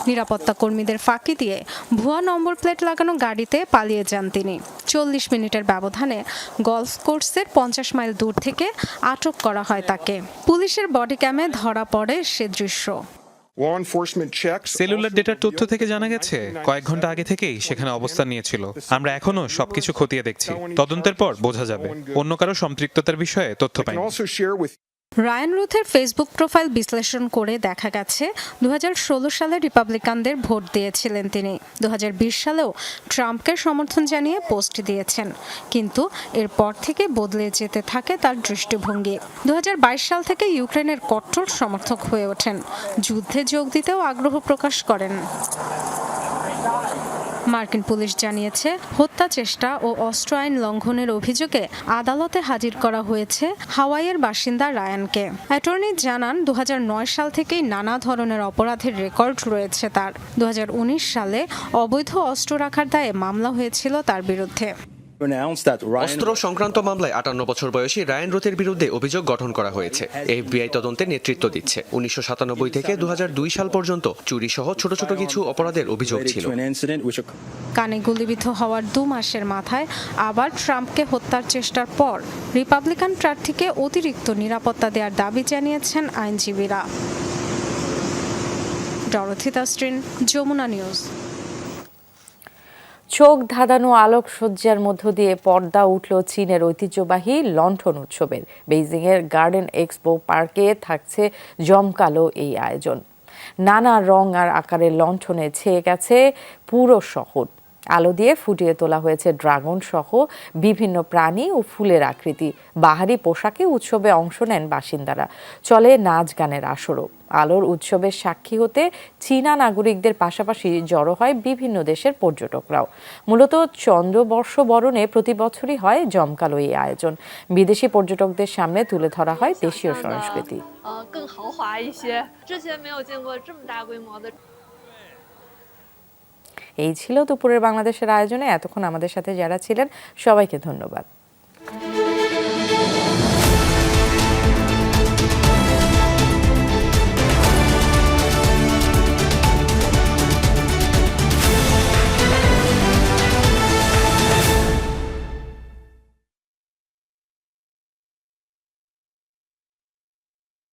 S3: নিরাপত্তা কর্মীদের ফাঁকি দিয়ে ভুয়া নম্বর প্লেট লাগানো গাড়িতে পালিয়ে যান তিনি। 40 মিনিটের ব্যবধানে গলফ কোর্সের 50 মাইল দূর থেকে আটক করা হয় তাকে। পুলিশের বডি ক্যামে ধরা পড়ে সে দৃশ্য।
S26: সেলুলার ডেটার তথ্য থেকে জানা গেছে কয়েক ঘন্টা আগে থেকেই সেখানে অবস্থান নিয়েছিল। আমরা এখনো সবকিছু খতিয়ে দেখছি। তদন্তের পর বোঝা যাবে। অন্য কারো সম্পৃক্ততার বিষয়ে তথ্য পাই।
S3: রায়ান রুথের ফেসবুক প্রোফাইল বিশ্লেষণ করে দেখা গেছে 2016 সালে রিপাবলিকানদের ভোট দিয়েছিলেন তিনি। 2020 সালেও ট্রাম্পকে সমর্থন জানিয়ে পোস্ট দিয়েছেন, কিন্তু এরপর থেকে বদলে যেতে থাকে তার দৃষ্টিভঙ্গি। 2022 সাল থেকে ইউক্রেনের কট্টর সমর্থক হয়ে ওঠেন। যুদ্ধে যোগ দিতেও আগ্রহ প্রকাশ করেন। মার্কিন পুলিশ জানিয়েছে হত্যা চেষ্টা ও অস্ত্র আইন লঙ্ঘনের অভিযোগে আদালতে হাজির করা হয়েছে হাওয়াইয়ের বাসিন্দা রায়ানকে। অ্যাটর্নি জানান 2009 সাল থেকেই নানা ধরনের অপরাধের রেকর্ড রয়েছে তার। 2019 সালে অবৈধ অস্ত্র রাখার দায়ে মামলা হয়েছিল তার বিরুদ্ধে।
S9: অস্ত্র সংক্রান্ত মামলায় 58 বছর বয়সী রায়ান রুথের বিরুদ্ধে অভিযোগ গঠন করা হয়েছে। এফবিআই তদন্তে নেতৃত্ব দিচ্ছে। 1997 থেকে 2002 সাল পর্যন্ত চুরি সহ ছোট ছোট কিছু অপরাধের অভিযোগ ছিল।
S3: কানে গুলিবিদ্ধ হওয়ার 2 মাসের মাথায় আবার ট্রাম্পকে হত্যার চেষ্টার পর রিপাবলিকান প্রার্থীকে অতিরিক্ত নিরাপত্তা দেওয়ার দাবি জানিয়েছেন আইনজীবীরা। Dorothy Tasrin, Jamuna news.
S2: চোখ ধাঁধানো আলোকসজ্জার মধ্য দিয়ে পর্দা উঠল চীনের ঐতিহ্যবাহী লণ্ঠন উৎসবের। বেইজিংয়ের গার্ডেন এক্সপো পার্কে থাকছে জমকালো এই আয়োজন। নানা রং আর আকারের লণ্ঠনে ছেয়ে গেছে পুরো শহর। আলো দিয়ে ফুটিয়ে তোলা হয়েছে ড্রাগন সহ বিভিন্ন প্রাণী ও ফুলের আকৃতি। বাহারি পোশাকে উৎসবে অংশ নেন বাসিন্দারা। চলে নাচ গানের আসরও। আলোর উৎসবের সাক্ষী হতে চীনা নাগরিকদের পাশাপাশি জড়ো হয় বিভিন্ন দেশের পর্যটকরাও। মূলত চন্দ্রবর্ষ বরণে প্রতি বছরই হয় জমকালো এই আয়োজন। বিদেশি পর্যটকদের সামনে তুলে ধরা হয় দেশীয় সংস্কৃতি। এই ছিল দুপুরের বাংলাদেশের আয়োজনে। এতক্ষণ আমাদের সাথে যারা ছিলেন সবাইকে ধন্যবাদ।